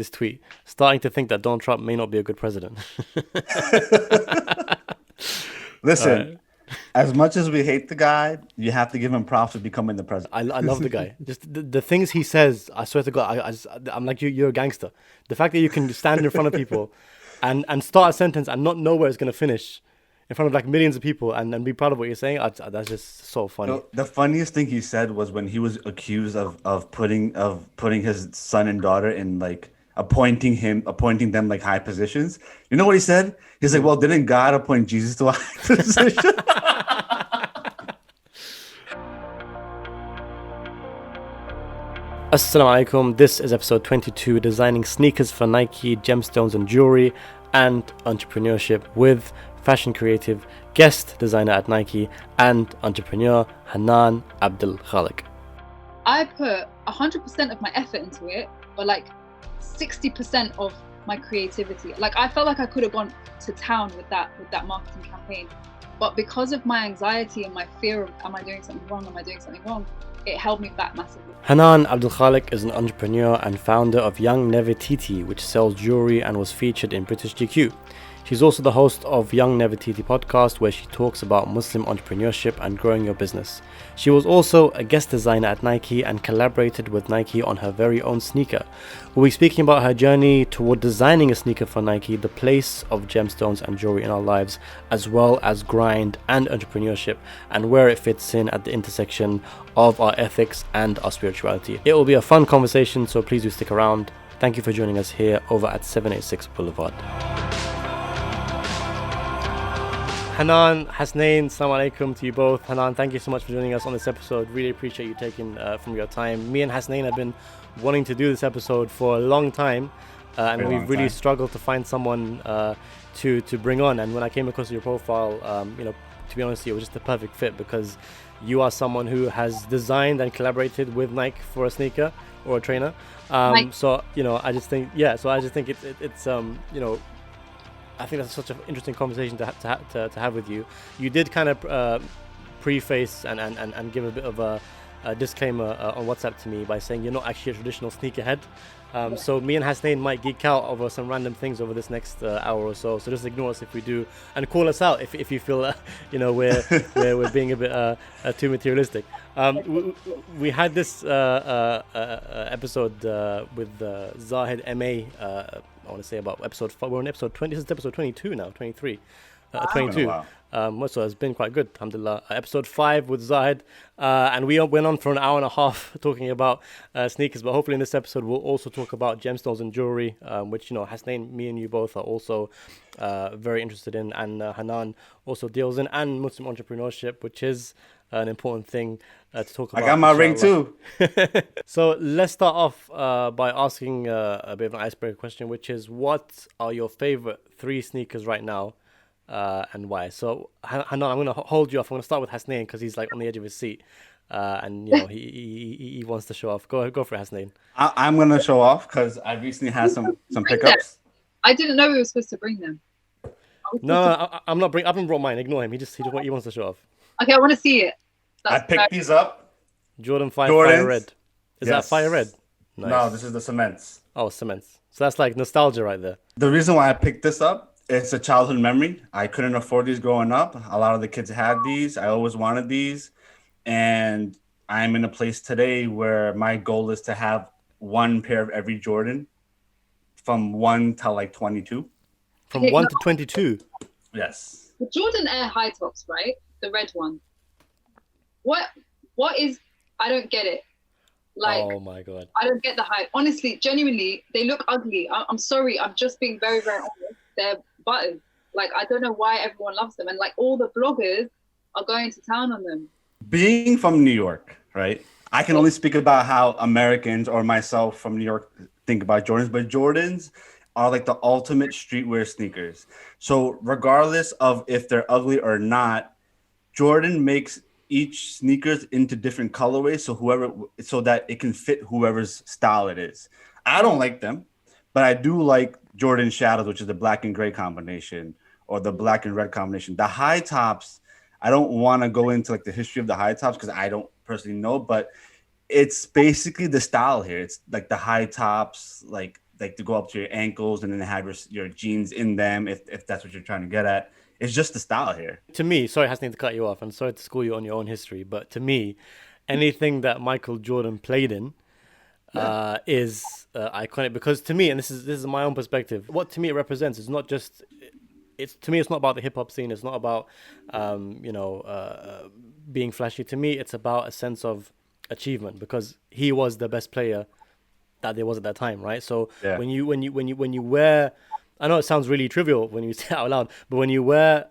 this tweet. Starting to think that Donald Trump may not be a good president. All Listen, right. as much as we hate the guy, you have to give him props for becoming the president. I love the guy. Just the things he says. I swear to God, I'm like you're a gangster. The fact that you can stand in front of people, and start a sentence and not know where it's gonna finish, in front of like millions of people, and be proud of what you're saying. That's just so funny. The funniest thing he said was when he was accused of putting his son and daughter in like appointing them like high positions. You know what he said? He's like, well, didn't God appoint Jesus to a high position? Assalamu alaikum. This is episode 22, designing sneakers for Nike, gemstones and jewelry, and entrepreneurship with fashion creative, guest designer at Nike, and entrepreneur Hanan Abdel Khalek. I put 100% of my effort into it, or like 60% of my creativity. Like I felt like I could have gone to town with that marketing campaign, but because of my anxiety and my fear of am I doing something wrong, it held me back massively. Hanan Abdel Khalek is an entrepreneur and founder of Young Never Titi, which sells jewelry and was featured in British GQ. She's also the host of Young Never Titi podcast, where she talks about Muslim entrepreneurship and growing your business. She was also a guest designer at Nike and collaborated with Nike on her very own sneaker. We'll be speaking about her journey toward designing a sneaker for Nike, the place of gemstones and jewelry in our lives, as well as grind and entrepreneurship, and where it fits in at the intersection of our ethics and our spirituality. It will be a fun conversation, so please do stick around. Thank you for joining us here over at 786 Boulevard. Hanan, Hasnain, assalamu alaikum to you both. Hanan, thank you so much for joining us on this episode. Really appreciate you taking from your time. Me and Hasnain have been wanting to do this episode for a long time, and we've really struggled to find someone to bring on. And when I came across your profile, to be honest, it was just the perfect fit because you are someone who has designed and collaborated with Nike for a sneaker or a trainer. So I just think it's I think that's such an interesting conversation to have with you. You did kind of preface and give a bit of a disclaimer on WhatsApp to me by saying you're not actually a traditional sneakerhead. So me and Hasnain might geek out over some random things over this next hour or so. So just ignore us if we do, and call us out if you feel we're being a bit too materialistic. We had this episode with Zahid MA. I want to say about episode 5. We're on episode 20. This is episode 22 now, 23. 22. So it's been quite good, alhamdulillah. Episode 5 with Zahid. And we went on for an hour and a half talking about sneakers. But hopefully in this episode, we'll also talk about gemstones and jewelry, which, Hasnain, me and you both are also very interested in. And Hanan also deals in, and Muslim entrepreneurship, which is an important thing to talk about. I got my ring too. So let's start off by asking a bit of an icebreaker question, which is, what are your favorite 3 sneakers right now, and why? So Hanan, I'm going to hold you off. I'm going to start with Hasnain because he's like on the edge of his seat, and he wants to show off. Go for it, Hasnain. I'm going to show off because I recently had some pickups. I didn't know we were supposed to bring them. I'm not bringing. I haven't brought mine. Ignore him. He wants to show off. Okay, I want to see it. I picked these up. Jordan 5 Fire Red. Is that Fire Red? Nice. No, this is the cements. Oh, cements. So that's like nostalgia right there. The reason why I picked this up, it's a childhood memory. I couldn't afford these growing up. A lot of the kids had these. I always wanted these. And I'm in a place today where my goal is to have one pair of every Jordan from 1 to like 22. From 1 to 22? Yes. The Jordan Air high tops, right? The red one. What is, I don't get it. Like, oh my God. I don't get the hype. Honestly, genuinely, they look ugly. I'm sorry. I'm just being very, very honest. They're buttons. Like, I don't know why everyone loves them. And like all the bloggers are going to town on them. Being from New York, right? I can only speak about how Americans or myself from New York think about Jordans, but Jordans are like the ultimate streetwear sneakers. So regardless of if they're ugly or not, Jordan makes each sneakers into different colorways so that it can fit whoever's style it is. I don't like them, but I do like Jordan Shadows, which is the black and gray combination or the black and red combination. The high tops, I don't want to go into like the history of the high tops because I don't personally know, but it's basically the style here. It's like the high tops, like like to go up to your ankles and then have your jeans in them if that's what you're trying to get at. It's just the style here. To me, sorry, Hasnain, to cut you off, and sorry to school you on your own history, but to me, anything that Michael Jordan played in is iconic, because to me, and this is my own perspective, what to me it represents is not just, it's to me it's not about the hip hop scene, it's not about being flashy. To me, it's about a sense of achievement, because he was the best player that there was at that time, right? So when you wear, I know it sounds really trivial when you say it out loud, but when you wear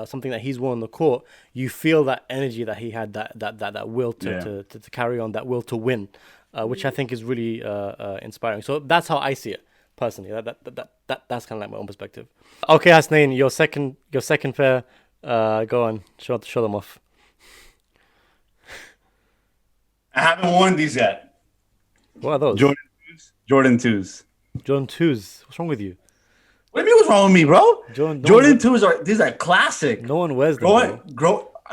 something that he's worn on the court, you feel that energy that he had, that will to carry on, that will to win, which I think is really inspiring. So that's how I see it personally. That's kind of like my own perspective. Okay, Hasnain, your second pair. Go on, show them off. I haven't worn these yet. What are those? Jordan 2s. Jordan 2s. What's wrong with you? What do you mean what's wrong with me, bro? Jordan 2s these are classic. No one wears them. Are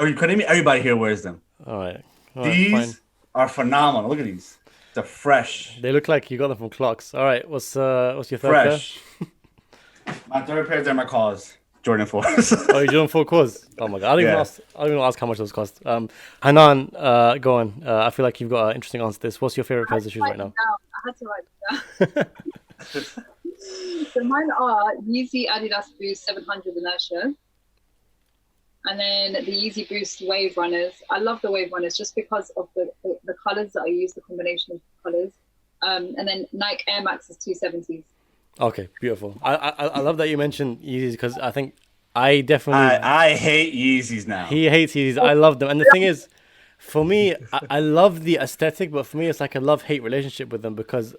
you kidding me? Everybody here wears them. All right. These are phenomenal. Look at these. They're fresh. They look like you got them from Clocks. All right. What's your third fresh pair? My third pair are my cause. Jordan 4s. Oh, you're Jordan 4 cause? Oh my god. I don't even ask how much those cost. Hanan, go on. I feel like you've got an interesting answer to this. What's your favorite pairs of shoes right now? I had to write them down. So mine are Yeezy Adidas Boost 700 Inertia, and then the Yeezy Boost Wave Runners. I love the Wave Runners just because of the colors that I use, the combination of colors. And then Nike Air Max's 270s. Okay, beautiful. I love that you mentioned Yeezys, because I think I definitely... I hate Yeezys now. He hates Yeezys. I love them. And the thing is, for me, I love the aesthetic, but for me, it's like a love-hate relationship with them, because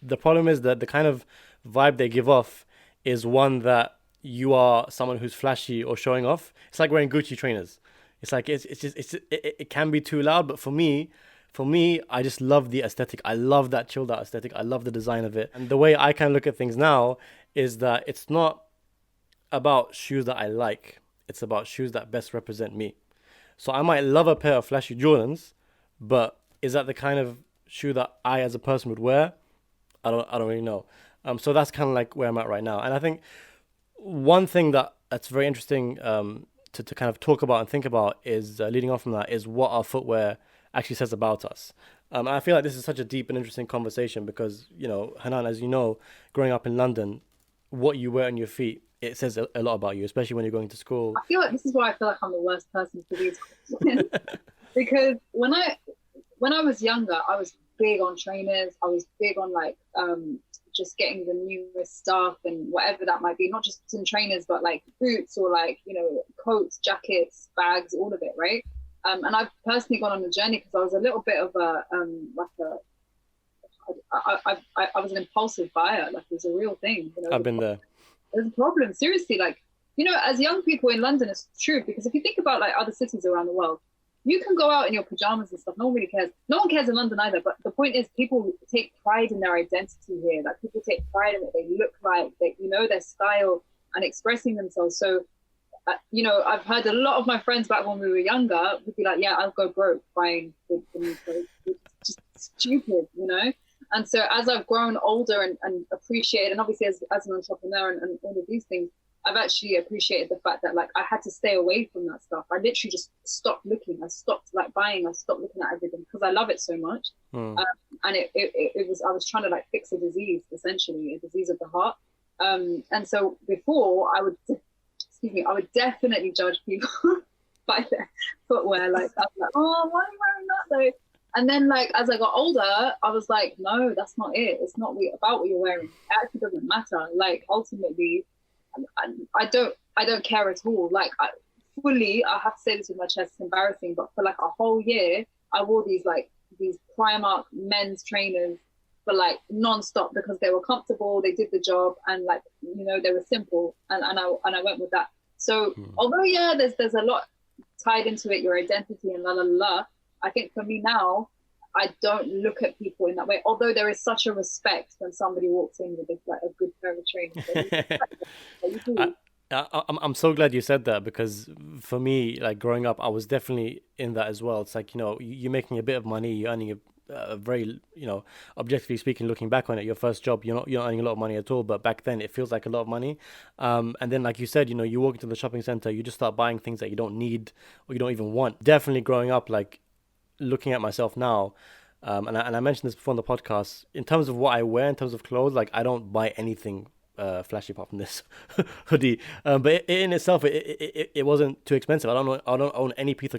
the problem is that the kind of vibe they give off is one that you are someone who's flashy or showing off. It's like wearing Gucci trainers. It's like it can be too loud, but for me, I just love the aesthetic. I love that chilled out aesthetic. I love the design of it. And the way I kind of look at things now is that it's not about shoes that I like. It's about shoes that best represent me. So I might love a pair of flashy Jordans, but is that the kind of shoe that I as a person would wear? I don't really know. So that's kind of like where I'm at right now. And I think one thing that's very interesting to kind of talk about and think about is, leading on from that, is what our footwear actually says about us. And I feel like this is such a deep and interesting conversation because, Hanan, as you know, growing up in London, what you wear on your feet, it says a lot about you, especially when you're going to school. I feel like this is why I feel like I'm the worst person for these questions. Because when I was younger, I was big on trainers. I was big on just getting the newest stuff and whatever that might be, not just in trainers, but like boots or coats, jackets, bags, all of it, right? And I've personally gone on a journey because I was a little bit of I was an impulsive buyer. Like, it was a real thing. I've been there. There's a problem, seriously. As young people in London, it's true, because if you think about other cities around the world, you can go out in your pajamas and stuff. No one really cares. No one cares in London either. But the point is, people take pride in their identity here. Like, people take pride in what they look like, their style and expressing themselves. So, I've heard a lot of my friends back when we were younger would be like, yeah, I'll go broke buying the new clothes. It's just stupid, And so as I've grown older and appreciated, and obviously as an entrepreneur and all of these things, I've actually appreciated the fact that I had to stay away from that stuff. I literally just stopped looking. I stopped buying. I stopped looking at everything because I love it so much. And it was, I was trying to fix a disease, essentially, a disease of the heart. And so before I would definitely judge people by their footwear. I was like, oh, why are you wearing that though? And then as I got older, I was like, no, that's not it. It's not about what you're wearing. It actually doesn't matter. Ultimately, I don't care at all. I have to say this with my chest, it's embarrassing, but for a whole year, I wore these Primark men's trainers for non-stop because they were comfortable, they did the job, and they were simple, and I went with that. So although there's a lot tied into it, your identity and I think for me now, I don't look at people in that way. Although there is such a respect when somebody walks in with a good pair of trainers. I'm so glad you said that, because for me, growing up, I was definitely in that as well. It's you're making a bit of money, you're earning very, objectively speaking, looking back on it, your first job, you're not earning a lot of money at all, but back then it feels like a lot of money. And then, like you said, you walk into the shopping center, you just start buying things that you don't need or you don't even want. Definitely growing up, like looking at myself now, and I mentioned this before in the podcast, in terms of what I wear, in terms of clothes, like I don't buy anything flashy apart from this hoodie, but in itself, it wasn't too expensive. I don't own any piece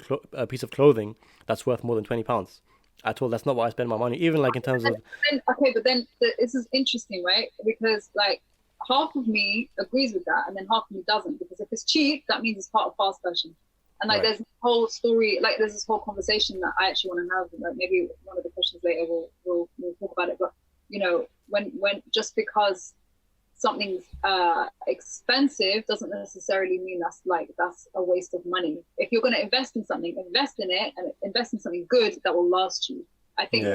of clothing that's worth more than £20 at all. That's not what I spend my money. Even like in terms of but then this is interesting, right? Because like half of me agrees with that, and then half of me doesn't. Because if it's cheap, that means it's part of fast fashion. And like, there's this whole story, like there's this whole conversation that I actually want to have. Like maybe one of the questions later we'll talk about it. But when just because something's expensive doesn't necessarily mean that's a waste of money. If you're going to invest in something, invest in it, and invest in something good that will last you. I think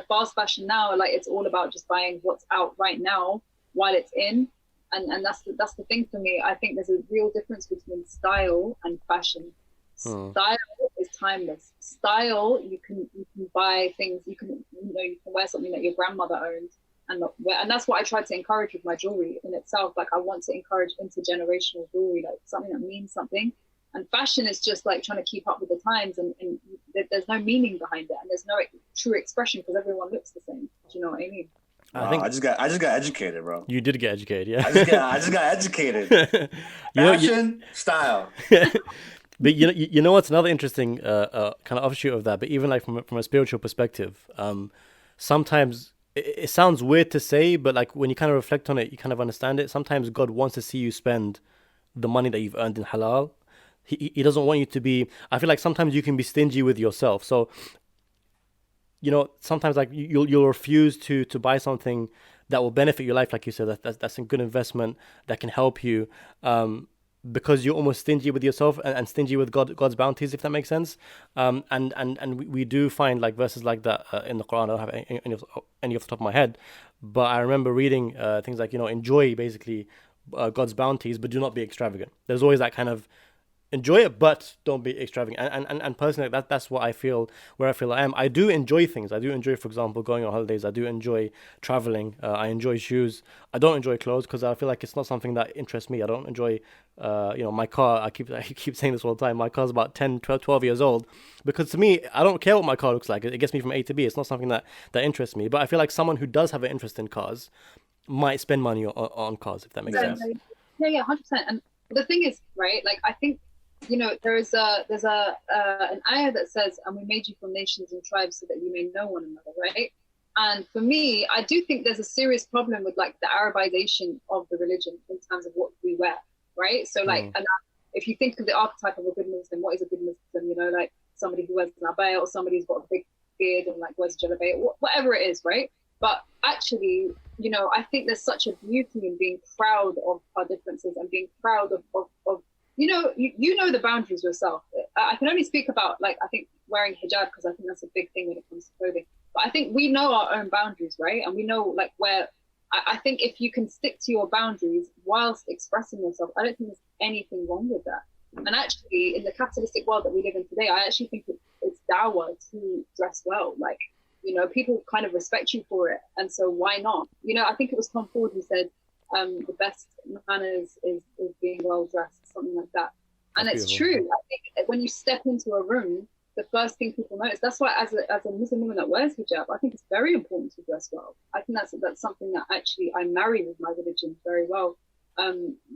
fast fashion now, like it's all about just buying what's out right now while it's in, and that's the thing for me. I think there's a real difference between style and fashion. Style is timeless. Style, you can buy things, you can wear something that your grandmother owned. And that's what I try to encourage with my jewelry in itself. Like I want to encourage intergenerational jewelry, like something that means something. And fashion is just like trying to keep up with the times, and there's no meaning behind it, and there's no true expression because everyone looks the same. Do you know what I mean? I just got educated, bro. You did get educated, yeah. I just got educated. Fashion, style. But you know what's another interesting kind of offshoot of that? But even like from a spiritual perspective, sometimes. It sounds weird to say, but like when you kind of reflect on it, you kind of understand it. Sometimes God wants to see you spend the money that you've earned in halal. He doesn't want you to be. I feel like sometimes you can be stingy with yourself. So, sometimes like you'll refuse to buy something that will benefit your life, like you said. That's a good investment that can help you. Because you're almost stingy with yourself and stingy with God's bounties, if that makes sense. And we do find like verses like that in the Quran. I don't have any off the top of my head, but I remember reading things like, enjoy basically God's bounties, but do not be extravagant. There's always that kind of enjoy it, but don't be extravagant. And personally, that's what I feel, where I feel I am. I do enjoy things. I do enjoy, for example, going on holidays. I do enjoy traveling. I enjoy shoes. I don't enjoy clothes because I feel like it's not something that interests me. I don't enjoy, my car. I keep saying this all the time. My car's about 10, 12 years old, because to me, I don't care what my car looks like. It gets me from A to B. It's not something that interests me. But I feel like someone who does have an interest in cars might spend money on cars, if that makes sense. Yeah, 100%. And the thing is, right, like I think, there's an ayah that says, and we made you from nations and tribes so that you may know one another, right? And for me, I do think there's a serious problem with like the Arabization of the religion in terms of what we wear, right? So like, and if you think of the archetype of a good Muslim, what is a good Muslim? Like somebody who wears an abaya, or somebody who's got a big beard and like wears a jalabiya, whatever it is, right? But actually, I think there's such a beauty in being proud of our differences and being proud of you know the boundaries yourself. I can only speak about like, I think wearing hijab, because I think that's a big thing when it comes to clothing. But I think we know our own boundaries, right? And we know like where, I think if you can stick to your boundaries whilst expressing yourself, I don't think there's anything wrong with that. And actually, in the capitalistic world that we live in today, I actually think it's dawah to dress well. Like, people kind of respect you for it. And so why not? I think it was Tom Ford who said, the best manners is being well dressed, something like that. And it's true. I think when you step into a room, the first thing people notice. That's why, as a Muslim woman that wears hijab, I think it's very important to dress well. I think that's something that actually I marry with my religion very well,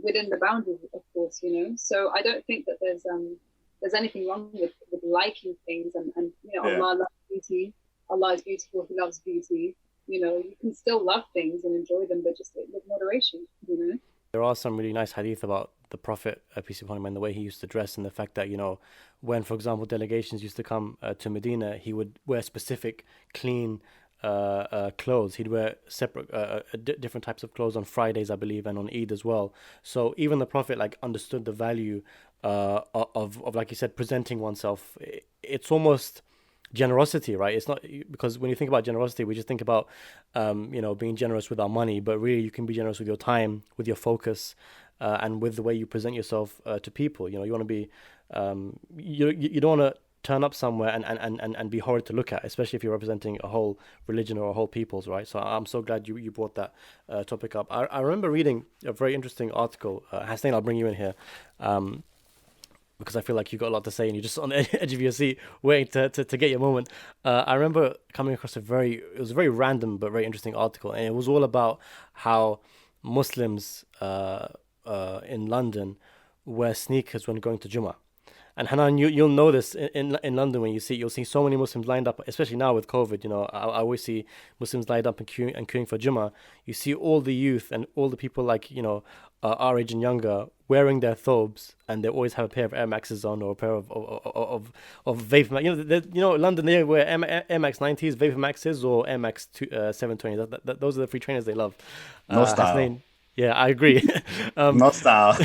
within the boundaries, of course. So I don't think that there's anything wrong with liking things, and Allah loves beauty. Allah is beautiful. He loves beauty. You can still love things and enjoy them, but just with moderation, There are some really nice hadith about the Prophet, peace be upon him, and the way he used to dress, and the fact that, when, for example, delegations used to come to Medina, he would wear specific, clean clothes. He'd wear separate, different types of clothes on Fridays, I believe, and on Eid as well. So even the Prophet, like, understood the value of, like you said, presenting oneself. It's almost generosity, right? It's not, because when you think about generosity, we just think about being generous with our money, but really you can be generous with your time, with your focus, and with the way you present yourself to people. You want to be you don't want to turn up somewhere and be horrid to look at, especially if you're representing a whole religion or a whole peoples, right? So I'm so glad you brought that topic up. I remember reading a very interesting article. Hasnain, I'll bring you in here. Because I feel like you got a lot to say and you're just on the edge of your seat waiting to get your moment. I remember coming across it was a very random but very interesting article, and it was all about how Muslims in London wear sneakers when going to Jummah. And Hanan, you'll know this in London when you'll see so many Muslims lined up, especially now with COVID. You know, I always see Muslims lined up and queuing for Jummah. You see all the youth and all the people like, you know, our age and younger wearing their thobes, and they always have a pair of Air Maxes on or a pair of Vapor Max. You know, London, they wear Air Max 90s, Vapor Maxes, or Air Max 720s. Those are the free trainers they love. No style. Hasnain, yeah, I agree. No style.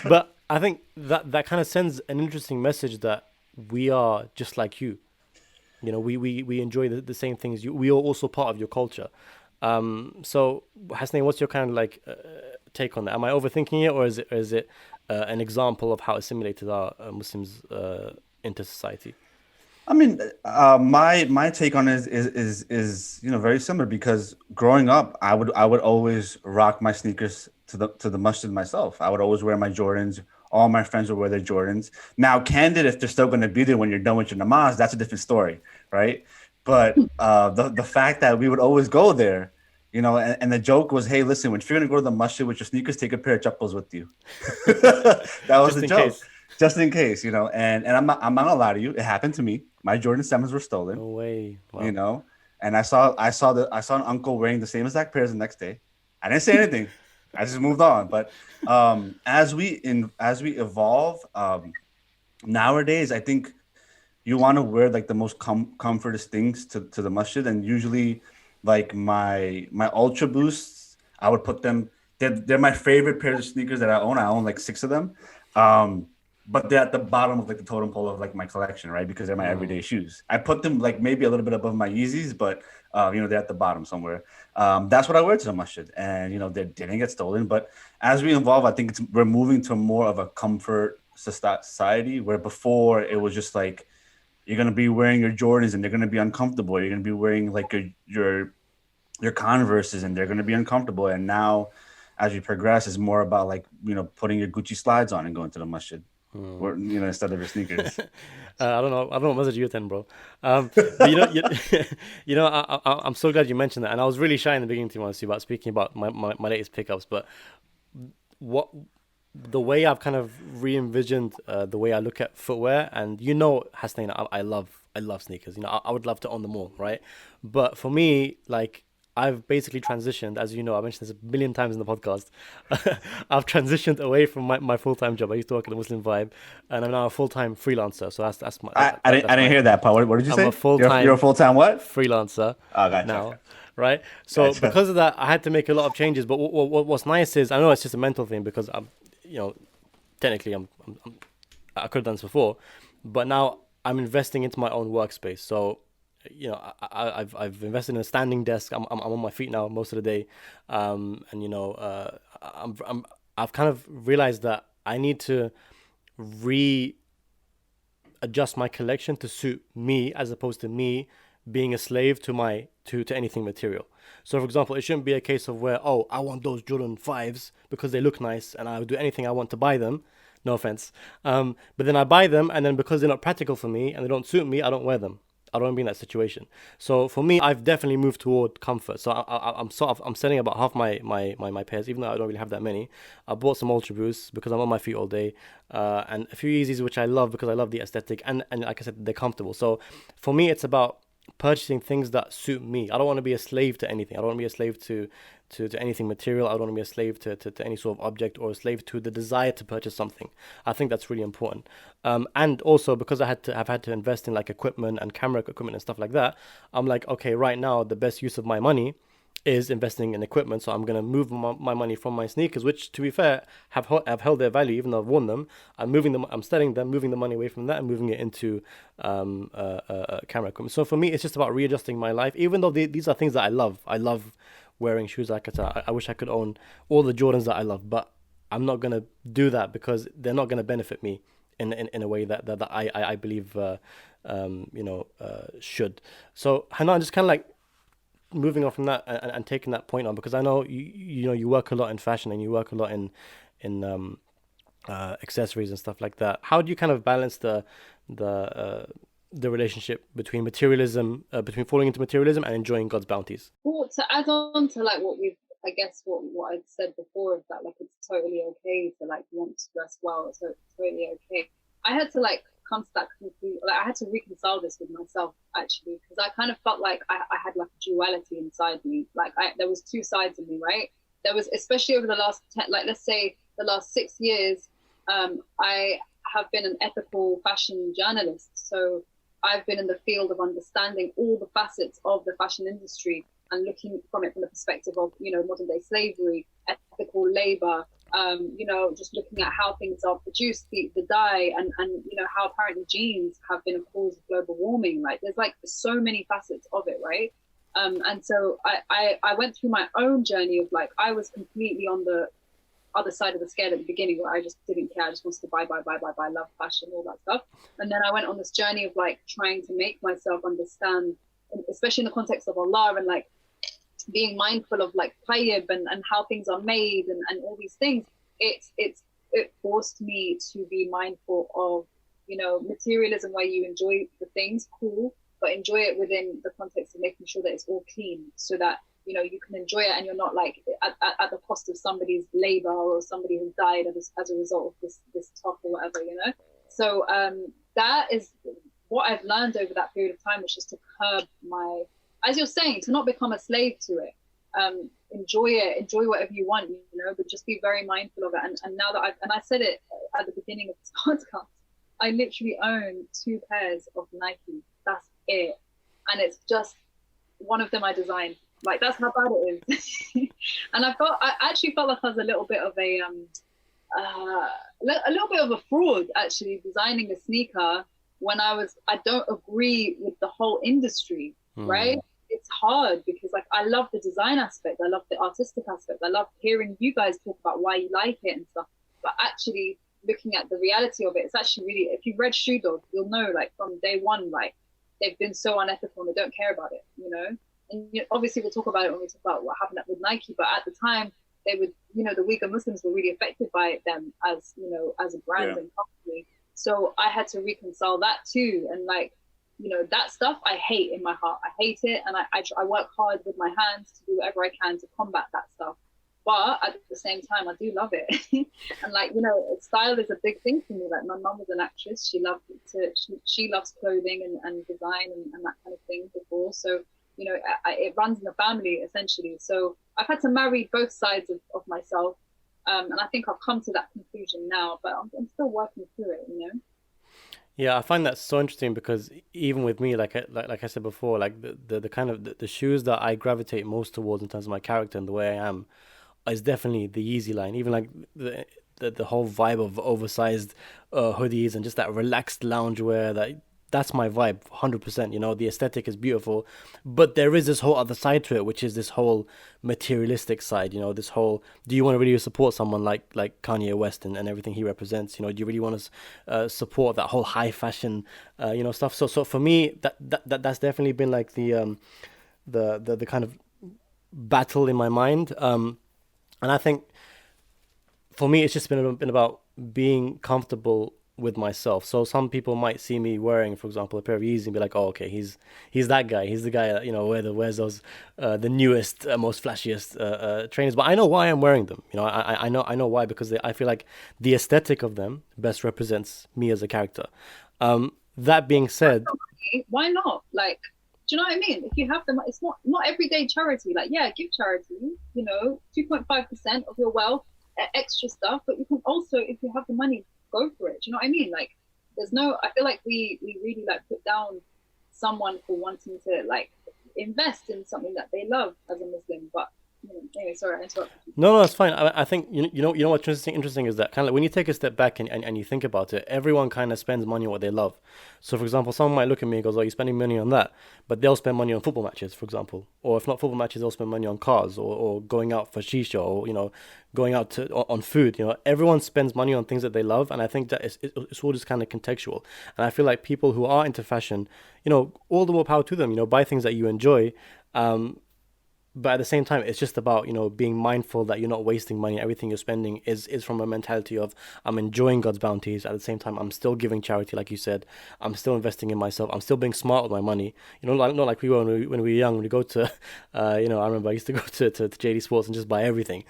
But I think that kind of sends an interesting message that we are just like you. You know, we enjoy the same things. We are also part of your culture. So Hasnain, what's your kind of like take on that? Am I overthinking it, or is it an example of how assimilated are Muslims into society? I mean, my take on it is you know, very similar, because growing up, I would always rock my sneakers to the masjid myself. I would always wear my Jordans. All my friends would wear their Jordans. Now, candid, if they're still going to be there when you're done with your namaz, that's a different story, right? But the fact that we would always go there, you know, and the joke was, hey, listen, when you're going to go to the masjid with your sneakers, take a pair of chappals with you. That was the joke. Just in case, you know. And I'm not gonna lie to you, it happened to me. My Jordan 7s were stolen. No way. Wow. You know, and I saw an uncle wearing the same exact pairs the next day. I didn't say anything. I just moved on. But as we evolve, nowadays, I think you want to wear like the most comfortest things to the masjid. And usually, like my Ultra Boosts, I would put them. They're my favorite pairs of sneakers that I own. I own like 6 of them. But they're at the bottom of like the totem pole of like my collection, right? Because they're my everyday shoes. I put them like maybe a little bit above my Yeezys, but you know, they're at the bottom somewhere. That's what I wear to the masjid, and you know, they didn't get stolen. But as we evolve, I think we're moving to more of a comfort society, where before it was just like you're gonna be wearing your Jordans and they're gonna be uncomfortable. You're gonna be wearing like your Converses and they're gonna be uncomfortable. And now, as we progress, it's more about like, you know, putting your Gucci slides on and going to the masjid. Or, you know, instead of your sneakers. I don't know what message you attend, bro. But you know, I'm so glad you mentioned that, and I was really shy in the beginning to honestly about speaking about my latest pickups. But the way I've kind of re-envisioned the way I look at footwear, and you know, Hasnain, I love sneakers. You know, I would love to own them all, right? But for me, like, I've basically transitioned, as you know, I mentioned this a million times in the podcast. I've transitioned away from my full-time job. I used to work at the Muslim Vibe, and I'm now a full-time freelancer. So that's my. I didn't hear that part. What did you say? I'm a full-time. You're a full-time what? Freelancer. Oh, gotcha. Now, right? So Gotcha. because of that, I had to make a lot of changes. But what's nice is, I know it's just a mental thing, because I'm, you know, technically I could have done this before, but now I'm investing into my own workspace. So, you know, I've invested in a standing desk. I'm on my feet now most of the day, and you know, I've kind of realized that I need to readjust my collection to suit me, as opposed to me being a slave to anything material. So, for example, it shouldn't be a case of where, oh, I want those Jordan 5s because they look nice, and I'll do anything I want to buy them. No offense, but then I buy them, and then because they're not practical for me and they don't suit me, I don't wear them. I don't want to be in that situation. So for me, I've definitely moved toward comfort. So I'm selling about half my pairs, even though I don't really have that many. I bought some Ultra Boosts because I'm on my feet all day, and a few Yeezys, which I love because I love the aesthetic, and like I said, they're comfortable. So for me, it's about purchasing things that suit me. I don't want to be a slave to anything. I don't want to be a slave to anything material. I don't want to be a slave to any sort of object, or a slave to the desire to purchase something. I think that's really important. And also because I've had to invest in like equipment and camera equipment and stuff like that, I'm like, okay, right now the best use of my money is investing in equipment. So I'm going to move my money from my sneakers, which, to be fair, have held their value even though I've worn them. I'm selling them, moving the money away from that and moving it into camera equipment. So for me, it's just about readjusting my life, even though these are things that I love. I love wearing shoes. Like I said, I wish I could own all the Jordans that I love, but I'm not going to do that because they're not going to benefit me in a way that I believe should. So Hanan, just kind of like moving on from that and taking that point on, because I know you work a lot in fashion and you work a lot in accessories and stuff like that. How do you kind of balance the relationship between materialism, between falling into materialism and enjoying God's bounties? Well, to add on to like what we've, I guess what I'd said before is that like it's totally okay to like want to dress well. So it's totally okay. I had to like come to that conclusion. Like I had to reconcile this with myself actually, because I kind of felt like I had like a duality inside me. Like there was two sides of me, right? There was, especially over the last 10, like let's say the last 6 years, I have been an ethical fashion journalist. So I've been in the field of understanding all the facets of the fashion industry and looking from it from the perspective of, modern day slavery, ethical labor, just looking at how things are produced, the dye, and how apparently jeans have been a cause of global warming. Like there's like so many facets of it, right? And so I went through my own journey of like, I was completely on the other side of the scale at the beginning where I just didn't care. I just wanted to buy, love fashion, all that stuff. And then I went on this journey of like trying to make myself understand, especially in the context of Allah and like being mindful of like tayyib and how things are made and all these things. It forced me to be mindful of, materialism where you enjoy the things, cool, but enjoy it within the context of making sure that it's all clean so that you can enjoy it and you're not like at the cost of somebody's labor or somebody who's died as a result of this top or whatever, So that is what I've learned over that period of time, which is to curb my, as you're saying, to not become a slave to it. Enjoy whatever you want, but just be very mindful of it. And now that I said it at the beginning of this podcast, I literally own 2 pairs of Nike. That's it. And it's just one of them I designed. Like that's how bad it is. And I actually felt like I was a little bit of a fraud actually designing a sneaker when I don't agree with the whole industry, right? It's hard because like I love the design aspect, I love the artistic aspect, I love hearing you guys talk about why you like it and stuff, but actually looking at the reality of it, it's actually really, if you've read Shoe Dog, you'll know like from day one, like they've been so unethical and they don't care about it, And obviously we'll talk about it when we talk about what happened with Nike, but at the time they would, the Uyghur Muslims were really affected by them as, as a brand and company. So I had to reconcile that too. And like, that stuff I hate in my heart. I hate it. And I work hard with my hands to do whatever I can to combat that stuff. But at the same time, I do love it. And like, style is a big thing for me. Like my mum was an actress. She loves clothing and design and that kind of thing before. So, it runs in the family essentially. So I've had to marry both sides of myself. And I think I've come to that conclusion now, but I'm still working through it, Yeah, I find that so interesting because even with me, like I said before, like the kind of the shoes that I gravitate most towards in terms of my character and the way I am is definitely the Yeezy line. Even like the whole vibe of oversized hoodies and just that relaxed loungewear, that's my vibe 100%. The aesthetic is beautiful, but there is this whole other side to it, which is this whole materialistic side. This whole, do you want to really support someone like Kanye West and everything he represents? Do you really want to support that whole high fashion stuff? So for me, that's definitely been like the kind of battle in my mind, and I think for me it's just been about being comfortable with myself. So some people might see me wearing, for example, a pair of Yeezys and be like, oh, okay, he's that guy. He's the guy that, wears those the newest, most flashiest trainers. But I know why I'm wearing them. I know why, because I feel like the aesthetic of them best represents me as a character. That being said, why not? Like, do you know what I mean? If you have them, it's not everyday charity. Like, yeah, give charity. 2.5% of your wealth, extra stuff. But you can also, if you have the money, go for it. Do you know what I mean? Like, I feel like we really like put down someone for wanting to like invest in something that they love as a Muslim, but Anyway, sorry, I interrupted. No, no, it's fine. I think you know what's interesting is that kind of like when you take a step back and you think about it, everyone kind of spends money on what they love. So, for example, someone might look at me and goes, "Oh, you're spending money on that," but they'll spend money on football matches, for example, or if not football matches, they'll spend money on cars or going out for shisha or going out to on food. Everyone spends money on things that they love, and I think that it's all just kind of contextual. And I feel like people who are into fashion, all the more power to them. Buy things that you enjoy. But at the same time, it's just about being mindful that you're not wasting money. Everything you're spending is from a mentality of, I'm enjoying God's bounties. At the same time, I'm still giving charity, like you said. I'm still investing in myself. I'm still being smart with my money. Not like we were when we were young. When we go to I remember I used to go to JD Sports and just buy everything,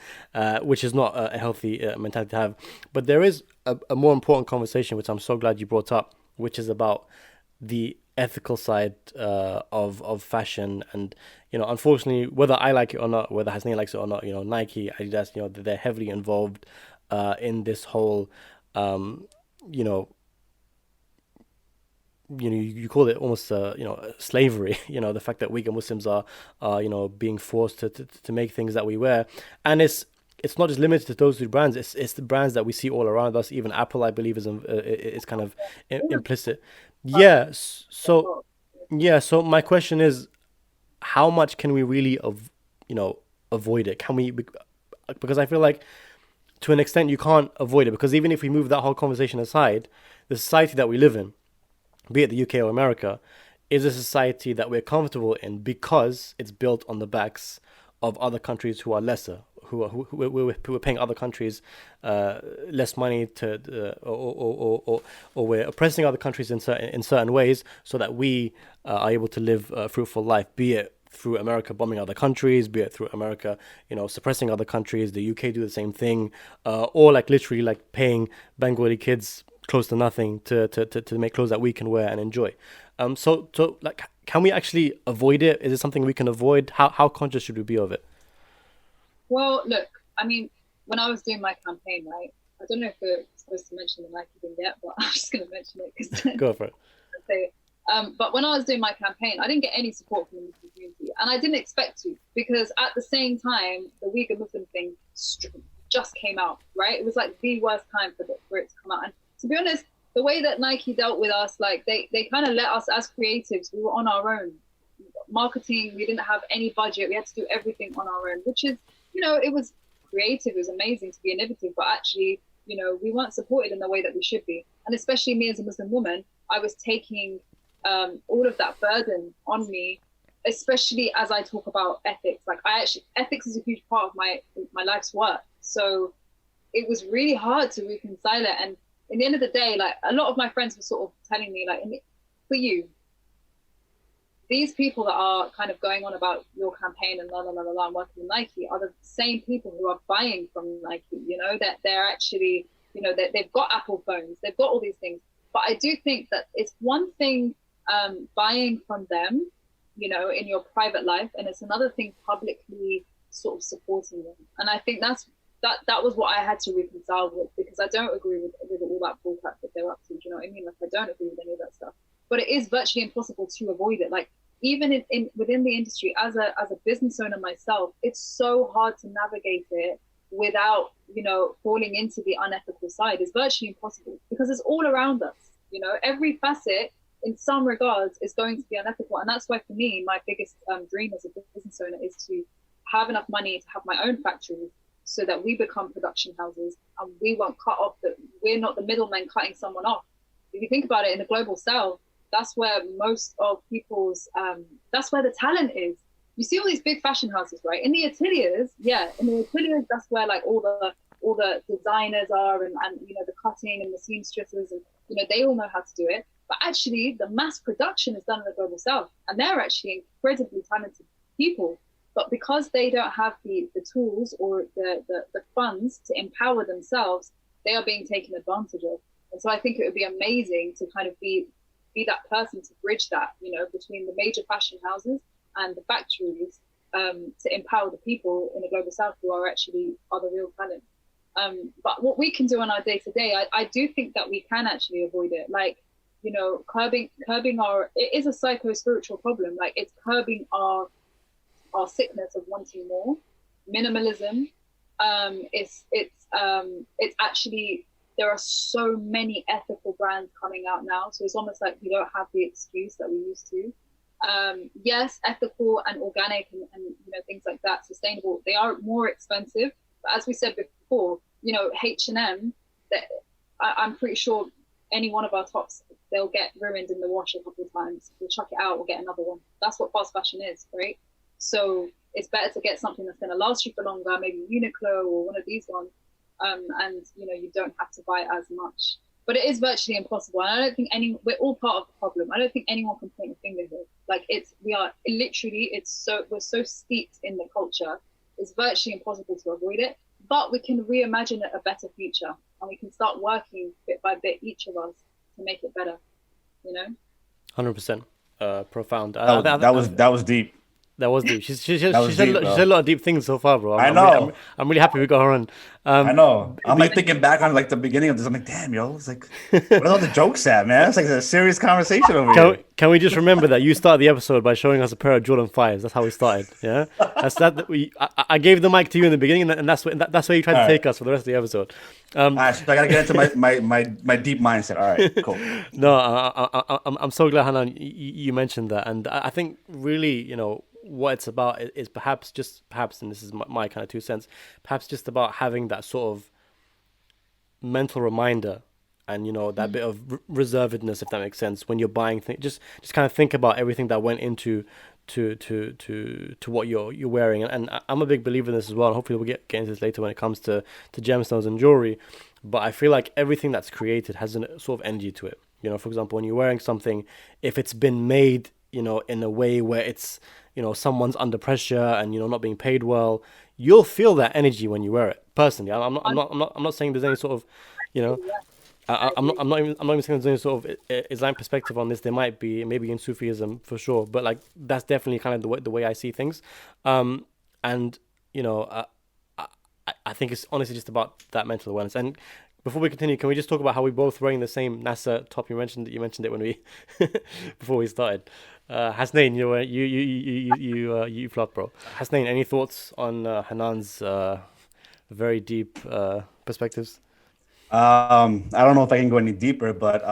which is not a healthy mentality to have. But there is a more important conversation, which I'm so glad you brought up, which is about the ethical side of fashion. And unfortunately, whether I like it or not, whether Hasnain likes it or not, Nike, Adidas, they're heavily involved in this whole you know you call it almost slavery. The fact that we Muslims are being forced to make things that we wear. And it's not just limited to those two brands. It's the brands that we see all around us. Even Apple, I believe, is kind of implicit. Yeah. So yeah. So my question is, how much can we really avoid it? Can we? Because I feel like to an extent you can't avoid it, because even if we move that whole conversation aside, the society that we live in, be it the UK or America, is a society that we're comfortable in because it's built on the backs of other countries who are lesser, who are paying other countries less money or we're oppressing other countries in certain ways so that we are able to live a fruitful life, be it through America bombing other countries, be it through America, suppressing other countries. The UK do the same thing, or like literally like paying Bengali kids close to nothing to make clothes that we can wear and enjoy. So like, can we actually avoid it? Is it something we can avoid? How conscious should we be of it? Well, look, I mean, when I was doing my campaign, right? I don't know if we're supposed to mention the Nike thing yet, but I'm just going to mention it because Go for it. say. But when I was doing my campaign, I didn't get any support from the Muslim community, and I didn't expect to, because at the same time, the Uyghur Muslim thing just came out, right? It was like the worst time for it to come out. And to be honest, the way that Nike dealt with us, like they kind of let us as creatives, we were on our own. Marketing, we didn't have any budget. We had to do everything on our own, which is, it was creative. It was amazing to be innovative, but actually, we weren't supported in the way that we should be. And especially me as a Muslim woman, I was taking all of that burden on me, especially as I talk about ethics. Like ethics is a huge part of my life's work. So it was really hard to reconcile it. And in the end of the day, like a lot of my friends were sort of telling me, like, for you, these people that are kind of going on about your campaign and and working with Nike are the same people who are buying from Nike, that they're actually, they've got Apple phones, they've got all these things. But I do think that it's one thing buying from them, in your private life, and it's another thing publicly sort of supporting them. And I think that was what I had to reconcile with, because I don't agree with all that bullcrap that they're up to. Do you know what I mean? Like, I don't agree with any of that stuff. But it is virtually impossible to avoid it. Like, even within the industry, as a business owner myself, it's so hard to navigate it without, falling into the unethical side. It's virtually impossible because it's all around us. Every facet in some regards is going to be unethical. And that's why for me, my biggest dream as a business owner is to have enough money to have my own factories so that we become production houses and we won't we're not the middlemen cutting someone off. If you think about it, in the global south, that's where most of people's, that's where the talent is. You see all these big fashion houses, right? In the ateliers, that's where like all the designers are and the cutting and the seamstresses, and they all know how to do it. But actually, the mass production is done in the global south, and they're actually incredibly talented people. But because they don't have the tools or the funds to empower themselves, they are being taken advantage of. And so I think it would be amazing to kind of be that person to bridge that, between the major fashion houses and the factories, to empower the people in the global south who are the real talent. But what we can do on our day to day, I do think that we can actually avoid it. Like, curbing it is a psycho-spiritual problem. Like, it's curbing our sickness of wanting more, minimalism. It's actually, there are so many ethical brands coming out now, so it's almost like we don't have the excuse that we used to. Yes, ethical and organic and things like that, sustainable, they are more expensive, but as we said before, H&M, that I'm pretty sure any one of our tops, they'll get ruined in the wash a couple of times. We'll chuck it out, we'll get another one. That's what fast fashion is, right? So it's better to get something that's going to last you for longer, maybe Uniqlo or one of these ones, and you don't have to buy as much. But it is virtually impossible. And I don't think we're all part of the problem. I don't think anyone can point a finger here. Like we're so steeped in the culture. It's virtually impossible to avoid it. But we can reimagine a better future, and we can start working bit by bit, each of us, to make it better. 100%. Profound. That was deep. That was deep. She said deep, a lot of deep things so far, bro. I know. I'm really happy we got her on. I know. I'm like thinking back on like the beginning of this. I'm like, damn, yo, it's like, what are all the jokes at, man? It's like a serious conversation over here. Can we just remember that you started the episode by showing us a pair of Jordan 5s? That's how we started. Yeah, I gave the mic to you in the beginning, and that's where you tried to take us for the rest of the episode. All right, so I gotta get into my deep mindset. All right, cool. No, I'm so glad, Hanan, you mentioned that, and I think really, what it's about is perhaps, and this is my kind of 2 cents, perhaps just about having that sort of mental reminder and that bit of reservedness, if that makes sense, when you're buying things. Just kind of think about everything that went into to what you're wearing, and I'm a big believer in this as well. And hopefully we'll get into this later when it comes to gemstones and jewelry. But I feel like everything that's created has a sort of energy to it. For example, when you're wearing something, if it's been made in a way where it's someone's under pressure and not being paid well, you'll feel that energy when you wear it. Personally, I'm not saying there's any sort of I'm not even saying there's any sort of Islamic perspective on this. There might be, maybe in Sufism for sure, but like that's definitely kind of the way I see things. And I think it's honestly just about that mental awareness. And before we continue, can we just talk about how we both wearing the same NASA top? You mentioned it when we before we started. Hasnain, you flop, bro. Hasnain, any thoughts on Hanan's very deep perspectives? I don't know if I can go any deeper, but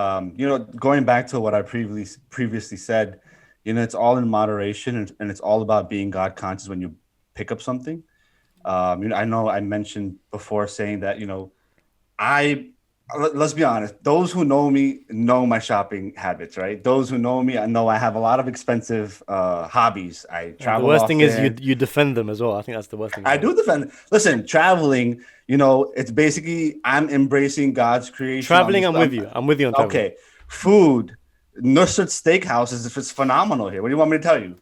going back to what I previously said, it's all in moderation, and it's all about being God conscious when you pick up something. I know I mentioned before saying that let's be honest, those who know me know my shopping habits, right? Those who know me, I know I have a lot of expensive hobbies. I travel. The worst thing is you defend them as well. I think that's the worst thing. I do defend. Listen, traveling, it's basically I'm embracing God's creation. Traveling, I'm with you on traveling. Okay, food, Nusrat Steakhouse it's phenomenal here. What do you want me to tell you?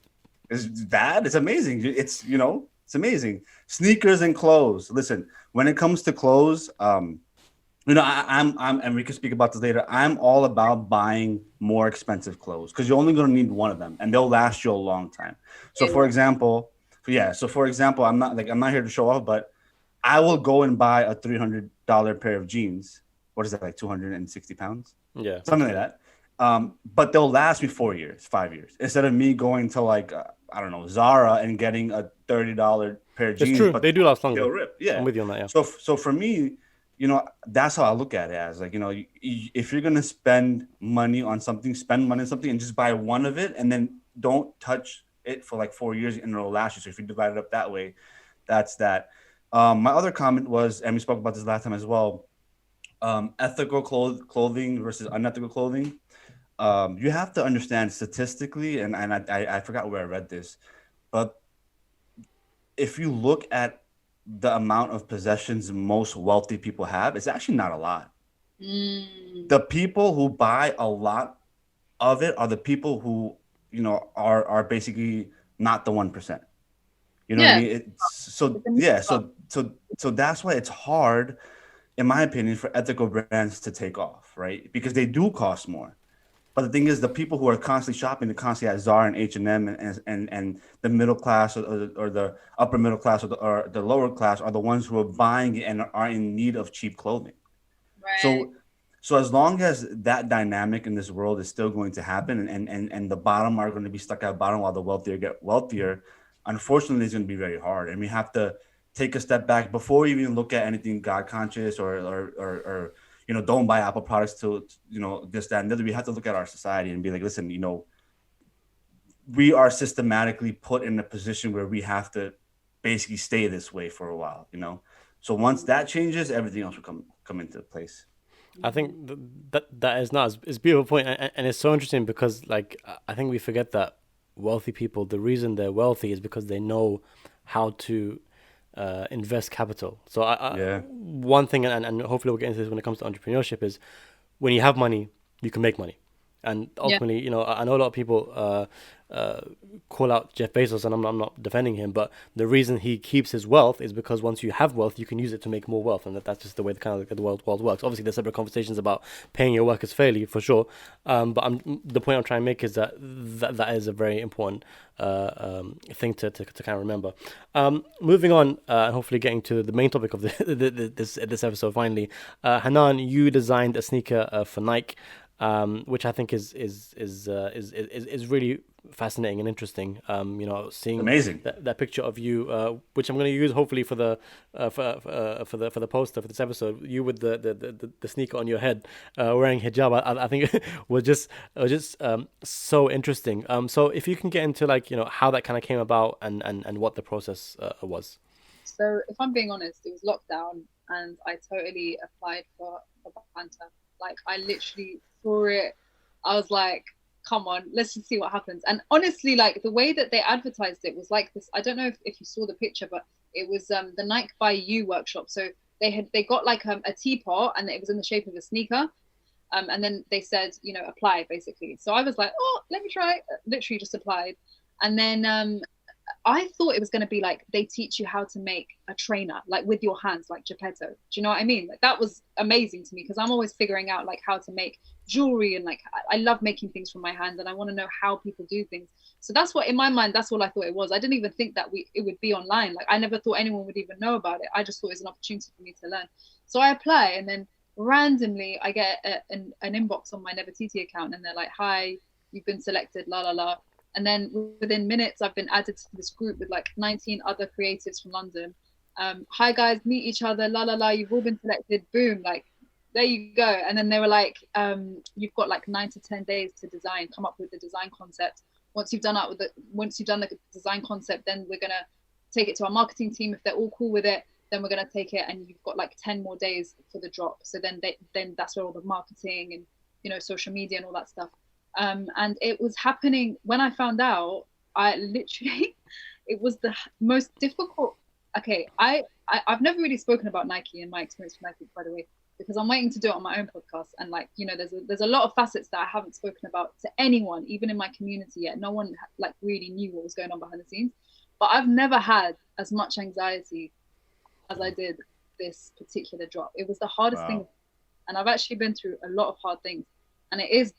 It's bad? It's amazing. It's amazing. Sneakers and clothes. Listen, when it comes to clothes, I'm and we can speak about this later. I'm all about buying more expensive clothes because you're only going to need one of them and they'll last you a long time. So for example, I'm not here to show off, but I will go and buy a $300 pair of jeans. What is that, like 260 pounds? Yeah. Something like that. But they'll last me 4 years, 5 years, instead of me going to I don't know, Zara and getting a $30 pair of jeans. It's true. But they do last longer. They'll rip. Yeah. I'm with you on that. Yeah. So for me, that's how I look at it as if you're going to spend money on something and just buy one of it and then don't touch it for like 4 years and it'll last you. So if you divide it up that way, that's that. My other comment was, and we spoke about this last time as well, ethical clothing versus unethical clothing. You have to understand statistically, and I forgot where I read this, but if you look at the amount of possessions most wealthy people have, it's actually not a lot. The people who buy a lot of it are the people who are basically not the 1%. What I mean? So that's why it's hard, in my opinion, for ethical brands to take off, right? Because they do cost more. But the thing is, the people who are constantly shopping, they're constantly at Zara and H&M, and the middle class or the upper middle class or the lower class are the ones who are buying it and are in need of cheap clothing. Right. So as long as that dynamic in this world is still going to happen, and the bottom are going to be stuck at bottom while the wealthier get wealthier, unfortunately, it's going to be very hard. And we have to take a step back before you even look at anything God conscious or don't buy Apple products to this, that, and the other. We have to look at our society and be like, listen, we are systematically put in a position where we have to basically stay this way for a while, So once that changes, everything else will come into place. I think that is not it's a beautiful point, and it's so interesting because like I think we forget that wealthy people, the reason they're wealthy is because they know how to invest capital. So one thing, and hopefully we'll get into this when it comes to entrepreneurship, is when you have money, you can make money. And ultimately, I know a lot of people call out Jeff Bezos, and I'm not defending him, but the reason he keeps his wealth is because once you have wealth, you can use it to make more wealth, and that's just the way the world works. Obviously, there's separate conversations about paying your workers fairly, for sure. But the point I'm trying to make is that is a very important thing to kind of remember. Moving on, and hopefully getting to the main topic of this episode. Finally, Hanan, you designed a sneaker for Nike. Which I think is really fascinating and interesting. Seeing amazing that picture of you, which I'm going to use hopefully for the poster for this episode. You with the sneaker on your head, wearing hijab. I think was just so interesting. So if you can get into how that kind of came about and what the process was. So if I'm being honest, it was lockdown and I totally applied for Banter. Like I literally saw it. I was like, come on, let's just see what happens. And honestly, like the way that they advertised it was like this. I don't know if you saw the picture, but it was the Nike by You workshop. So they got like a teapot and it was in the shape of a sneaker. And then they said, apply basically. So I was like, oh, let me try. Literally just applied. And then I thought it was going to be like they teach you how to make a trainer, like with your hands, like Geppetto. Do you know what I mean? Like, that was amazing to me because I'm always figuring out like how to make jewelry and like I love making things from my hands and I want to know how people do things. So that's what, in my mind, that's all I thought it was. I didn't even think that it would be online. Like I never thought anyone would even know about it. I just thought it was an opportunity for me to learn. So I apply and then randomly I get an inbox on my Never Titi account and they're like, hi, you've been selected, la la la. And then within minutes, I've been added to this group with like 19 other creatives from London. Hi guys, meet each other, la la la, you've all been selected, boom, like there you go. And then they were like, you've got like 9 to 10 days to come up with the design concept. Once you've done the design concept, then we're gonna take it to our marketing team. If they're all cool with it, then we're gonna take it and you've got like 10 more days for the drop. So then that's where all the marketing and social media and all that stuff. And it was happening when I found out. I literally, it was the most difficult. Okay, I've never really spoken about Nike and my experience with Nike, by the way, because I'm waiting to do it on my own podcast. And like, there's a lot of facets that I haven't spoken about to anyone, even in my community yet. No one like really knew what was going on behind the scenes. But I've never had as much anxiety as I did this particular drop. It was the hardest thing, and I've actually been through a lot of hard things, and it is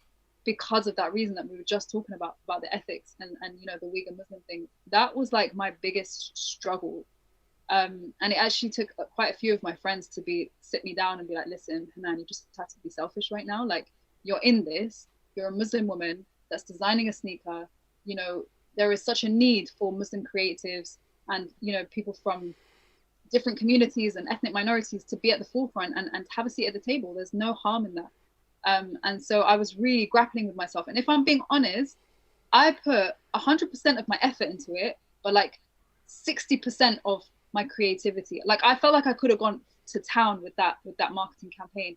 because of that reason that we were just talking about the ethics and the Uyghur Muslim thing. That was like my biggest struggle. And it actually took quite a few of my friends to sit me down and be like, listen, Hanan, you just have to be selfish right now. Like, you're in this, you're a Muslim woman that's designing a sneaker. There is such a need for Muslim creatives and, people from different communities and ethnic minorities to be at the forefront and have a seat at the table. There's no harm in that. And so I was really grappling with myself. And if I'm being honest, I put 100% of my effort into it, but like 60% of my creativity. Like I felt like I could have gone to town with that marketing campaign.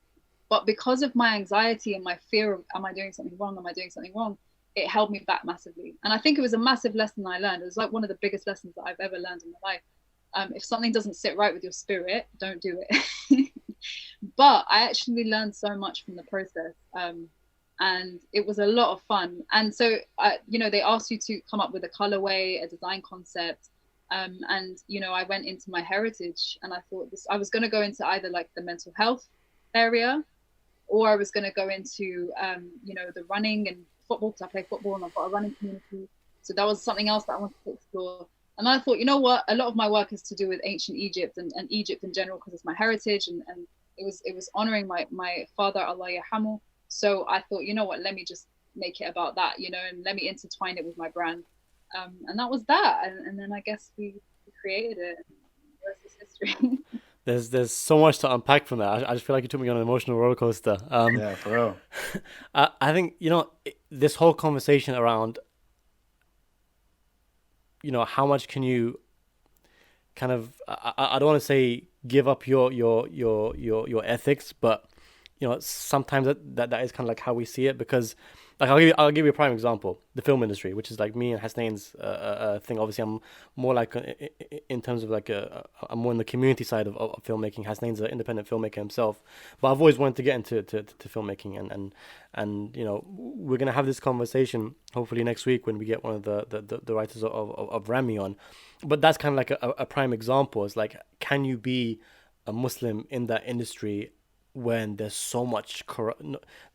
But because of my anxiety and my fear of, am I doing something wrong? Am I doing something wrong? It held me back massively. And I think it was a massive lesson I learned. It was like one of the biggest lessons that I've ever learned in my life. If something doesn't sit right with your spirit, don't do it. But I actually learned so much from the process, and it was a lot of fun. And so, they asked you to come up with a colorway, a design concept, and I went into my heritage, and I thought I was going to go into either like the mental health area, or I was going to go into the running and football, because I play football and I've got a running community. So that was something else that I wanted to explore. And I thought, you know what, a lot of my work is to do with ancient Egypt and Egypt in general, because it's my heritage, and it was honoring my father, Allah yarhamu. So I thought, you know what, let me just make it about that, and let me intertwine it with my brand. And that was that. And then I guess we created it. industry. There's so much to unpack from that. I just feel like you took me on an emotional roller coaster. Yeah, for real. I think, this whole conversation around, how much can you kind of, I don't want to say give up your ethics, but sometimes that is kind of like how we see it, because like I'll give you a prime example, the film industry, which is like me and Hasnain's thing. Obviously I'm more like in terms of like I'm more in the community side of filmmaking. Hasnain's an independent filmmaker himself, but I've always wanted to get into to filmmaking, and we're gonna have this conversation hopefully next week when we get one of the writers of Rami on. But that's kind of like a prime example. It's like, can you be a Muslim in that industry when there's so much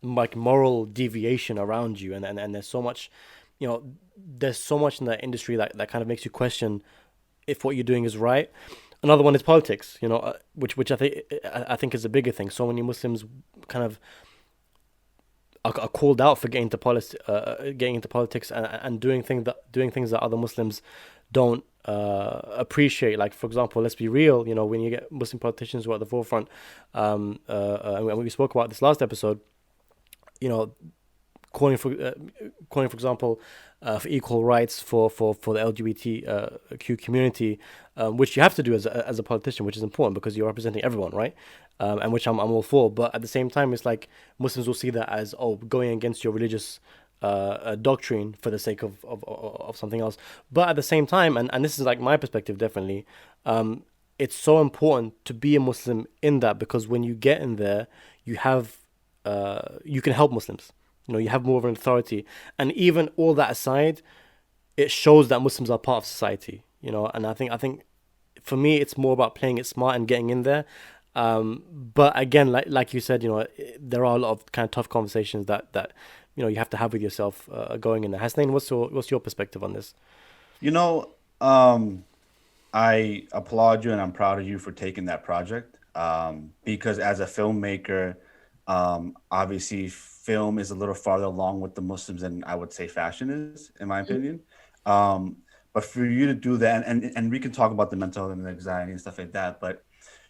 like moral deviation around you, and there's so much, there's so much in that industry that kind of makes you question if what you're doing is right. Another one is politics, which I think is a bigger thing. So many Muslims kind of are called out for getting into politics and doing things that other Muslims don't appreciate. Like, for example, let's be real, when you get Muslim politicians who are at the forefront, and we spoke about this last episode, calling for example, for equal rights for the LGBTQ community, which you have to do as a politician, which is important because you're representing everyone, right? And which I'm all for. But at the same time, it's like Muslims will see that as going against your religious doctrine for the sake of something else. But at the same time, and this is like my perspective, definitely, it's so important to be a Muslim in that, because when you get in there, you can help Muslims. You have more of an authority, and even all that aside, it shows that Muslims are part of society. And I think for me, it's more about playing it smart and getting in there. But again, like you said, there are a lot of kind of tough conversations that you have to have with yourself going in there. Hasnain, what's your perspective on this? I applaud you and I'm proud of you for taking that project, because as a filmmaker, obviously film is a little farther along with the Muslims than I would say fashion is, in my opinion. But for you to do that, and we can talk about the mental health and anxiety and stuff like that, but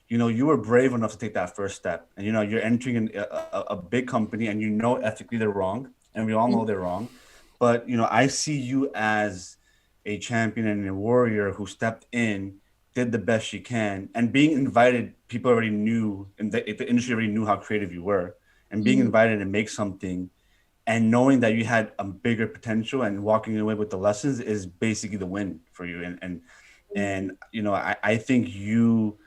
you were brave enough to take that first step, and you're entering a big company, and ethically they're wrong, and we all know they're wrong. But I see you as a champion and a warrior who stepped in, did the best she can, and being invited, people already knew, and the industry already knew how creative you were, and being invited to make something, and knowing that you had a bigger potential and walking away with the lessons is basically the win for you. And I think you,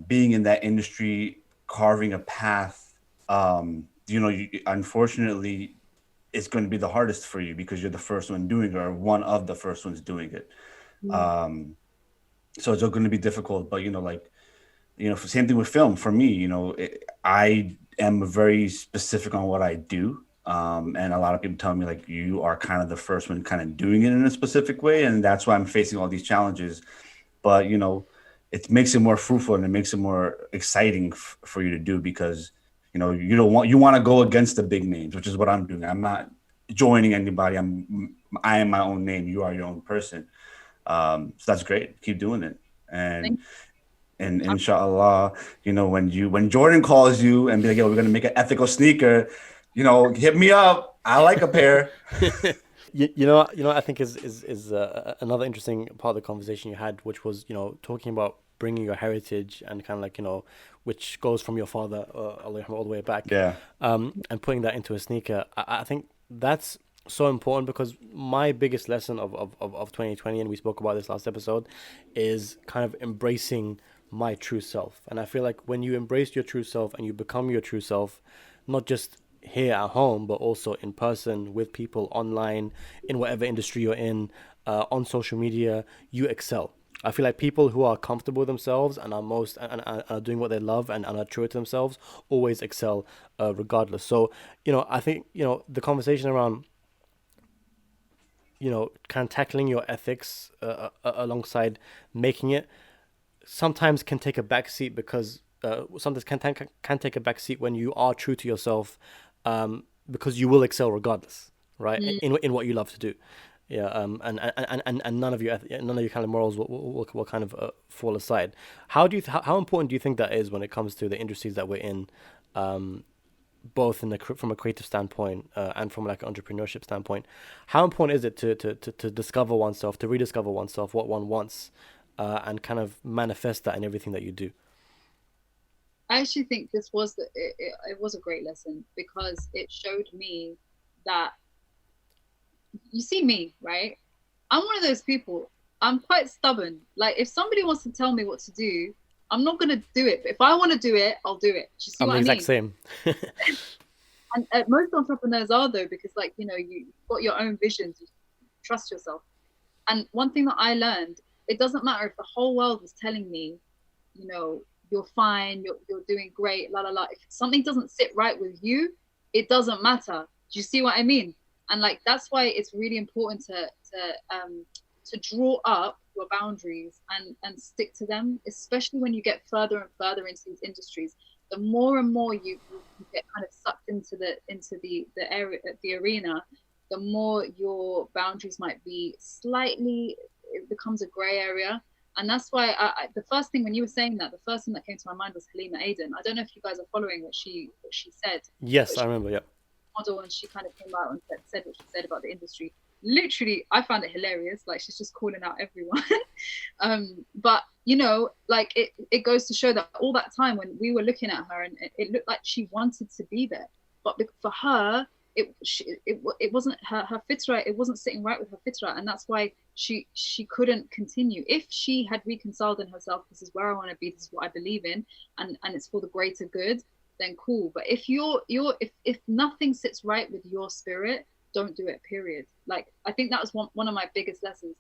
being in that industry, carving a path, unfortunately, it's going to be the hardest for you because you're the first one doing it, or one of the first ones doing it. So it's going to be difficult, but same thing with film. For me, I am very specific on what I do. And a lot of people tell me, like, you are kind of the first one kind of doing it in a specific way. And that's why I'm facing all these challenges. But, it makes it more fruitful and it makes it more exciting for you to do, because, you want to go against the big names, which is what I'm doing. I'm not joining anybody. I am my own name. You are your own person. So that's great. Keep doing it. And inshallah, when Jordan calls you and be like, yo, we're going to make an ethical sneaker, hit me up. I like a pair. I think is another interesting part of the conversation you had, which was, talking about bringing your heritage and kind of like, which goes from your father all the way back. Yeah. And putting that into a sneaker. I think that's so important, because my biggest lesson of 2020, and we spoke about this last episode, is kind of embracing my true self. And I feel like when you embrace your true self and you become your true self, not just here at home, but also in person with people online, in whatever industry you're in, on social media, you excel. I feel like people who are comfortable with themselves and are doing what they love and are true to themselves always excel, regardless. So, I think, the conversation around, kind of tackling your ethics alongside making it sometimes can take a back seat, because sometimes can take a back seat when you are true to yourself, because you will excel regardless, right? In what you love to do. Yeah, and none of your kind of morals will kind of fall aside. How important do you think that is when it comes to the industries that we're in, um, both from a creative standpoint and from like an entrepreneurship standpoint? How important is it to discover oneself, to rediscover oneself, what one wants, and kind of manifest that in everything that you do? I actually think this was it was a great lesson because it showed me that you see me, right? I'm one of those people. I'm quite stubborn. Like if somebody wants to tell me what to do, I'm not gonna do it. But if I want to do it, I'll do it. Do you see I'm what the I exact mean? same. And most entrepreneurs are though, because like you've got your own visions. You trust yourself. And one thing that I learned, it doesn't matter if the whole world was telling me, you know, you're fine, you're doing great, la la la. If something doesn't sit right with you, it doesn't matter. Do you see what I mean? And like that's why it's really important to draw up your boundaries and stick to them, especially when you get further and further into these industries. The more and more you get kind of sucked into the area, the arena, the more your boundaries might be slightly, it becomes a gray area. And that's why the first thing when you were saying that, the first thing that came to my mind was Halima Aden. I don't know if you guys are following what she said, Yes, but I she remember. Yep. model and she kind of came out and said what she said about the industry. Literally, I found it hilarious. Like she's just calling out everyone. But like it goes to show that all that time when we were looking at her and it looked like she wanted to be there, but for her, it wasn't her fitra. It wasn't sitting right with her fitra, and that's why she couldn't continue. If she had reconciled in herself, this is where I want to be, this is what I believe in, and it's for the greater good, then cool. But if if nothing sits right with your spirit, don't do it, period. Like I think that was one of my biggest lessons.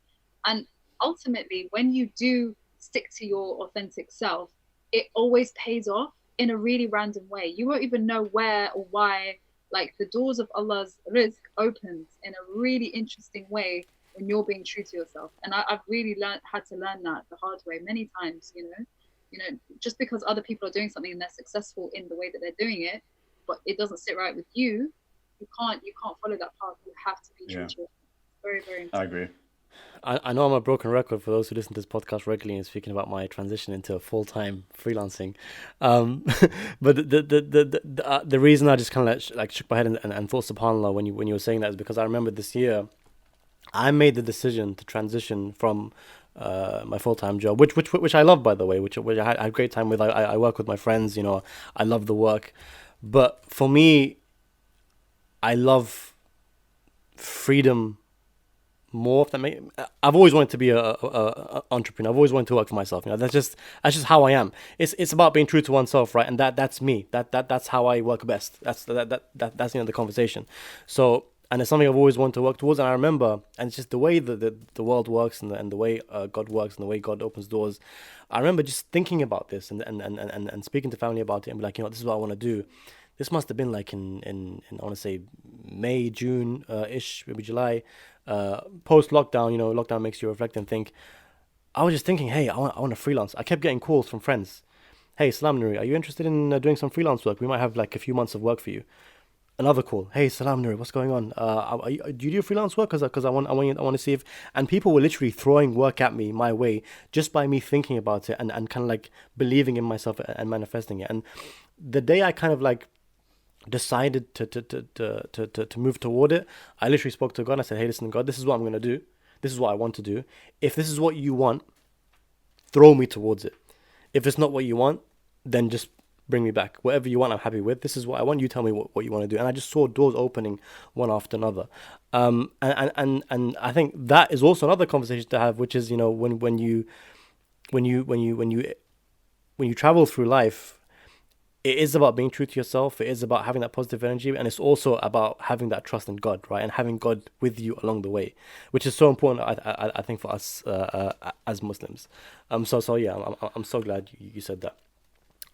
And ultimately when you do stick to your authentic self, it always pays off in a really random way. You won't even know where or why. Like the doors of Allah's rizq opens in a really interesting way when you're being true to yourself. And I've really had to learn that the hard way many times. Just because other people are doing something and they're successful in the way that they're doing it, but it doesn't sit right with you, you can't follow that path. You have to be true to yourself. Very, very I important. agree. I know I'm a broken record for those who listen to this podcast regularly and speaking about my transition into full-time freelancing. Um, but the reason I just kind of like shook my head and thought subhanallah when you were saying that is because I remember this year I made the decision to transition from my full-time job, which I love, by the way, which I had a great time with. I work with my friends, I love the work, but for me, I love freedom more. If that make, I've always wanted to be a entrepreneur. I've always wanted to work for myself. That's just how I am. It's about being true to oneself, right? And that's me. That's how I work best. That's the conversation. So, and it's something I've always wanted to work towards. And I remember, and it's just the way the world works and the way God works and the way God opens doors. I remember just thinking about this and speaking to family about it and be like, this is what I want to do. This must have been like in I want to say May, June ish, maybe July, post lockdown. Lockdown makes you reflect and think. I was just thinking, hey, I want to freelance. I kept getting calls from friends. Hey, Salam Nouri, are you interested in doing some freelance work? We might have like a few months of work for you. Another call. Hey, Salam Nouri, what's going on? Do you do freelance work? Because I want to see if. And people were literally throwing work at me my way just by me thinking about it and kind of like believing in myself and manifesting it. And the day I kind of like decided to move toward it, I literally spoke to God and I said, hey, listen, God, this is what I'm going to do. This is what I want to do. If this is what you want, throw me towards it. If it's not what you want, then just bring me back. Whatever you want, I'm happy with. This is what I want. You tell me what you want to do. And I just saw doors opening one after another. And I think that is also another conversation to have, which is, when you travel through life, it is about being true to yourself. It is about having that positive energy, and it's also about having that trust in God, right? And having God with you along the way, which is so important, I think, for us as Muslims. So yeah, I'm so glad you said that.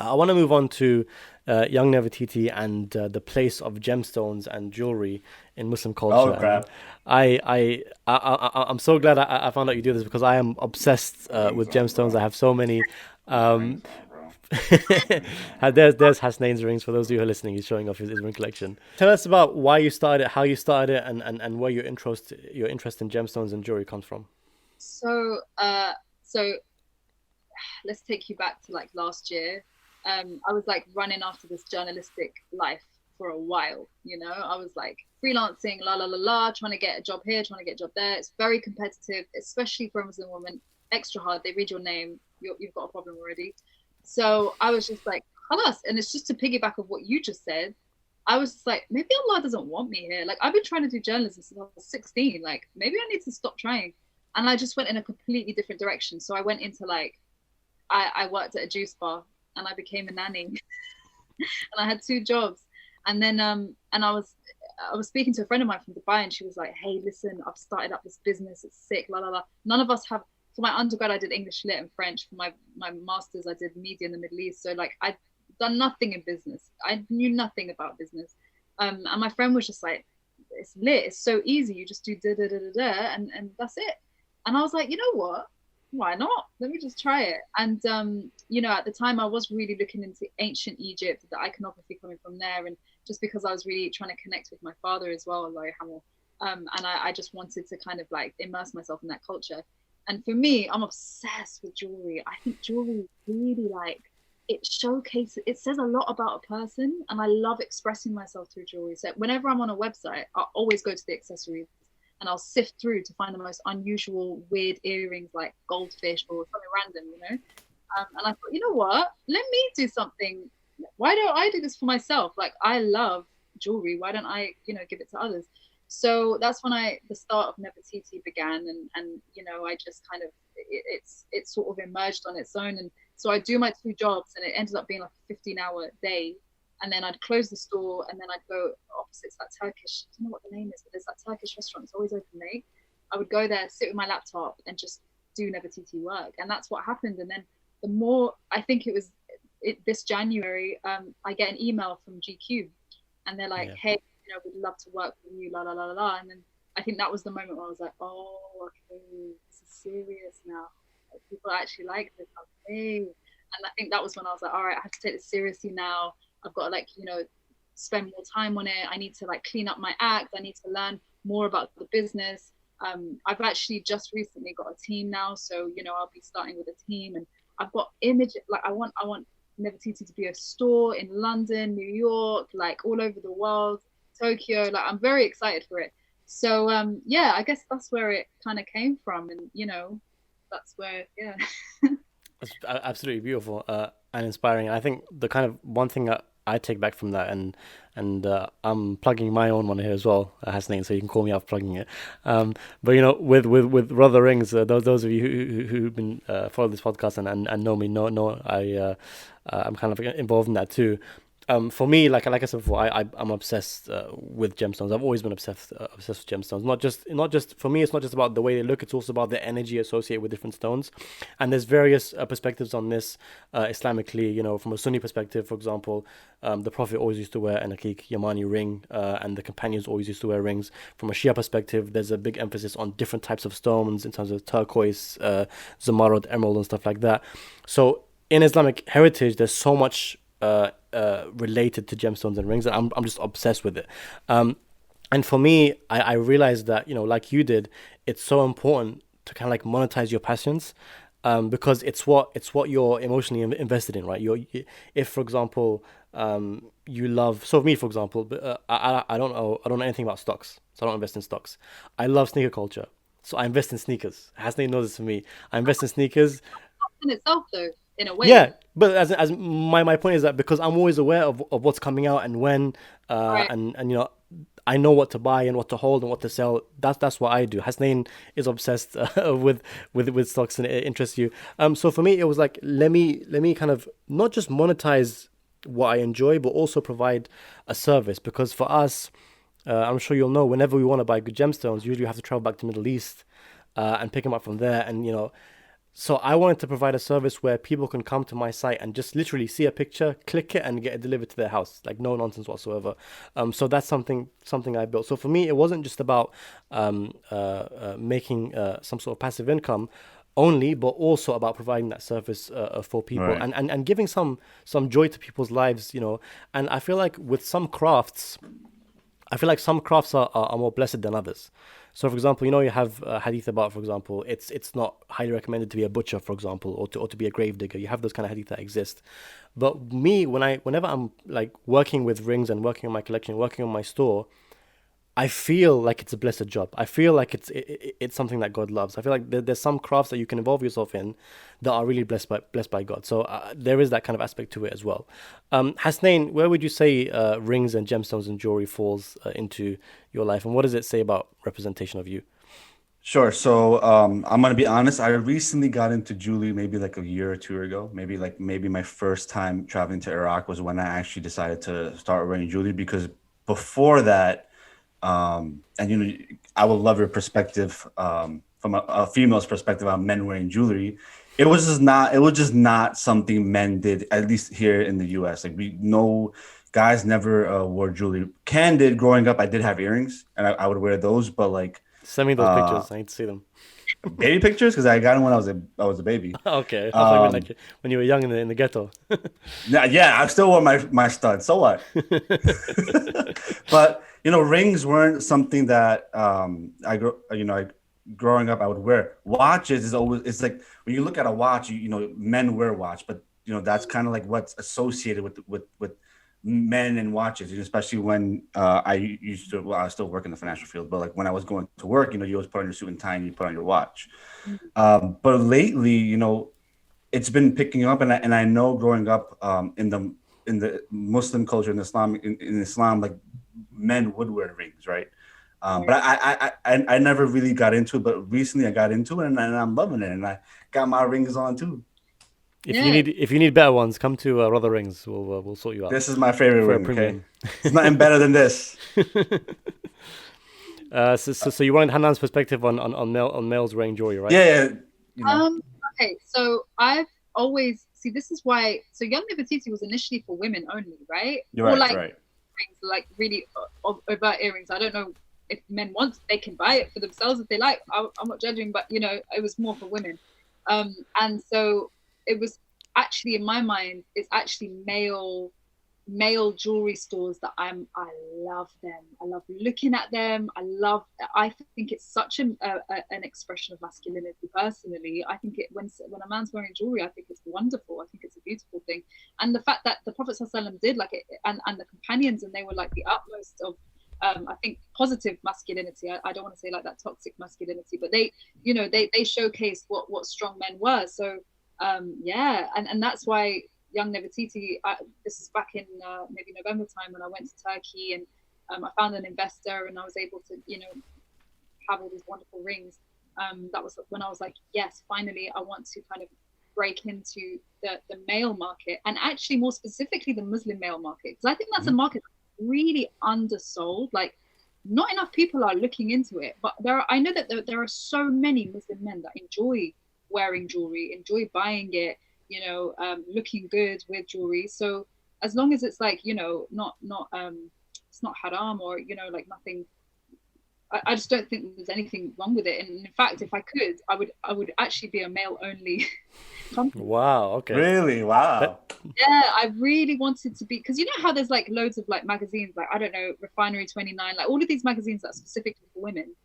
I want to move on to Young Never Titi and the place of gemstones and jewellery in Muslim culture. Oh crap! I'm so glad I found out you do this because I am obsessed with gemstones. I have so many. There's Hasnain's rings. For those of you who are listening, he's showing off his ring collection. Tell us about why you started it, how you started it, and where your interest in gemstones and jewelry comes from. So let's take you back to like last year. I was like running after this journalistic life for a while, you know. I was like freelancing, trying to get a job here, trying to get a job there. It's very competitive, especially for a Muslim woman. Extra hard. They read your name, you've got a problem already. So I was just like, halas. And it's just to piggyback of what you just said. I was just like, maybe Allah doesn't want me here. Like, I've been trying to do journalism since I was 16. Like, maybe I need to stop trying. And I just went in a completely different direction. So I went into like, I worked at a juice bar and I became a nanny. And I had 2 jobs. And then and I was speaking to a friend of mine from Dubai, and she was like, hey, listen, I've started up this business. It's sick, None of us have. For my undergrad, I did English Lit and French. For my master's, I did media in the Middle East. So like, I'd done nothing in business. I knew nothing about business. And my friend was just like, it's lit. It's so easy. You just do and that's it. And I was like, you know what? Why not? Let me just try it. And you know, at the time, I was really looking into ancient Egypt, the iconography coming from there, and just because I was really trying to connect with my father as well, and I just wanted to kind of like immerse myself in that culture. And for me, I'm obsessed with jewelry. I think jewelry is really like, it showcases, it says a lot about a person, and I love expressing myself through jewelry. So whenever I'm on a website, I'll always go to the accessories and I'll sift through to find the most unusual, weird earrings like goldfish or something random, you know? And I thought, you know what? Let me do something. Why don't I do this for myself? Like, I love jewelry. Why don't I, you know, give it to others? So that's when the start of Never Titi began, and you know, I just kind of it sort of emerged on its own. And so I do my 2 jobs, and it ended up being like a 15-hour day. And then I'd close the store, and then I'd go opposite to that Turkish, I don't know what the name is, but there's that Turkish restaurant. It's always open late. I would go there, sit with my laptop, and just do Never Titi work. And that's what happened. And then the more, I think it was this January, I get an email from GQ, and they're like, hey, you know, we'd love to work with you, And then I think that was the moment where I was like, oh, okay, this is serious now. Like, people actually like this. Okay. And I think that was when I was like, all right, I have to take this seriously now. I've got to, like, you know, spend more time on it. I need to like clean up my act. I need to learn more about the business. I've actually just recently got a team now, so you know, I'll be starting with a team, and I've got like I want Never Titi to be a store in London, New York, like all over the world, Tokyo. Like, I'm very excited for it. So yeah, I guess that's where it kind of came from, and you know, that's where It's absolutely beautiful and inspiring. I think the kind of one thing that I take back from that, and I'm plugging my own one here as well, Hasnain, so you can call me out plugging it. But you know, with Rother Rings, those of you who've been follow this podcast and know me know I'm kind of involved in that too. For me, like I said before, I'm obsessed with gemstones. I've always been obsessed with gemstones. Not just for me. It's not just about the way they look. It's also about the energy associated with different stones. And there's various perspectives on this Islamically. You know, from a Sunni perspective, for example, the Prophet always used to wear an Aqiq Yamani ring, and the companions always used to wear rings. From a Shia perspective, there's a big emphasis on different types of stones in terms of turquoise, zamarod, emerald, and stuff like that. So in Islamic heritage, there's so much related to gemstones and rings, and I'm just obsessed with it. And for me, I realized that, you know, like you did, it's so important to kind of like monetize your passions, because it's what you're emotionally invested in, right? If, for example, you love, so for me, for example, I don't know anything about stocks, so I don't invest in stocks. I love sneaker culture, so I invest in sneakers. Hasnain knows this for me. I invest in sneakers. In itself, though, in a way. Yeah, but as my point is that because I'm always aware of what's coming out and when, Right. and you know, I know what to buy and what to hold and what to sell. That's what I do. Hasnain is obsessed with stocks, and it interests you. So for me, it was like, let me kind of not just monetize what I enjoy, but also provide a service. Because for us, I'm sure you'll know, whenever we want to buy good gemstones, usually we have to travel back to Middle East and pick them up from there, and you know. So I wanted to provide a service where people can come to my site and just literally see a picture, click it, and get it delivered to their house, like no nonsense whatsoever. So that's something I built. So for me, it wasn't just about making some sort of passive income. only, but also about providing that service for people, Right. and giving some joy to people's lives, you know. And I feel like with some crafts, I feel like some crafts are more blessed than others. So, for example, you know, you have hadith about, for example, it's not highly recommended to be a butcher, for example, or to be a grave digger. You have those kind of hadith that exist. But me, whenever I'm like working with rings and working on my collection, working on my store, I feel like it's a blessed job. I feel like it's something that God loves. I feel like there's some crafts that you can involve yourself in that are really blessed by God. So there is that kind of aspect to it as well. Hasnain, where would you say rings and gemstones and jewelry falls into your life, and what does it say about representation of you? Sure. So I'm gonna be honest. I recently got into jewelry maybe like a year or two ago. Maybe my first time traveling to Iraq was when I actually decided to start wearing jewelry, because before that, and I would love your perspective from a female's perspective on men wearing jewelry. It was just not something men did, at least here in the US. Like, we know guys never wore jewelry. Candid, growing up, I did have earrings and I would wear those, but like Send me those uh pictures. I need to see them. baby pictures, because I got them when I was a baby. Okay, I thought you meant Um like when you were young in the ghetto. yeah, I still wore my studs. So what? But rings weren't something that I growing up I would wear. Watches is always, it's like when you look at a watch, men wear watch, but that's kind of like what's associated with men and watches, especially when I still work in the financial field, but like when I was going to work, you always put on your suit and tie and you put on your watch. But lately, it's been picking up, and I know growing up in the Muslim culture, in Islam, like, men would wear rings, right? But Right. I never really got into it, but recently I got into it, and I'm loving it, and I got my rings on too. Yeah. If you need better ones, come to Rother Rings. We'll sort you out This is my favorite for a ring. Okay, premium. it's nothing better than this. So you wanted Hanan's perspective on males wearing jewelry, right? Yeah, yeah, you know. Um, okay, so I've always see this is why so Young Never Titi was initially for women only, right? You're Or right. like You're right. earrings, like really overt earrings. I don't know if men want, they can buy it for themselves if they like. I'm not judging, but it was more for women. And so it was actually in my mind, it's actually male jewelry stores that I love them. I love looking at them. I think it's such an expression of masculinity. Personally, I think when a man's wearing jewelry, I think it's wonderful. I think it's a beautiful thing. And the fact that the Prophet ﷺ did like it, and the companions, and they were like the utmost of I think positive masculinity. I don't want to say like that toxic masculinity, but they showcased what strong men were. So yeah, and that's why Young Never Titi, this is back in maybe November time when I went to Turkey, and I found an investor, and I was able to have all these wonderful rings. That was when I was like, yes, finally I want to kind of break into the male market, and actually more specifically the Muslim male market, because I think that's a market that's really undersold. Like, not enough people are looking into it, but I know that there are so many Muslim men that enjoy wearing jewelry, enjoy buying it, looking good with jewelry. So as long as it's like, not it's not haram, or like nothing, I just don't think there's anything wrong with it. And in fact, if I could, I would actually be a male only company. Wow. Okay. Really? Wow. Yeah, I really wanted to be, because you know how there's like loads of like magazines, like I don't know, Refinery 29, like all of these magazines that are specifically for women,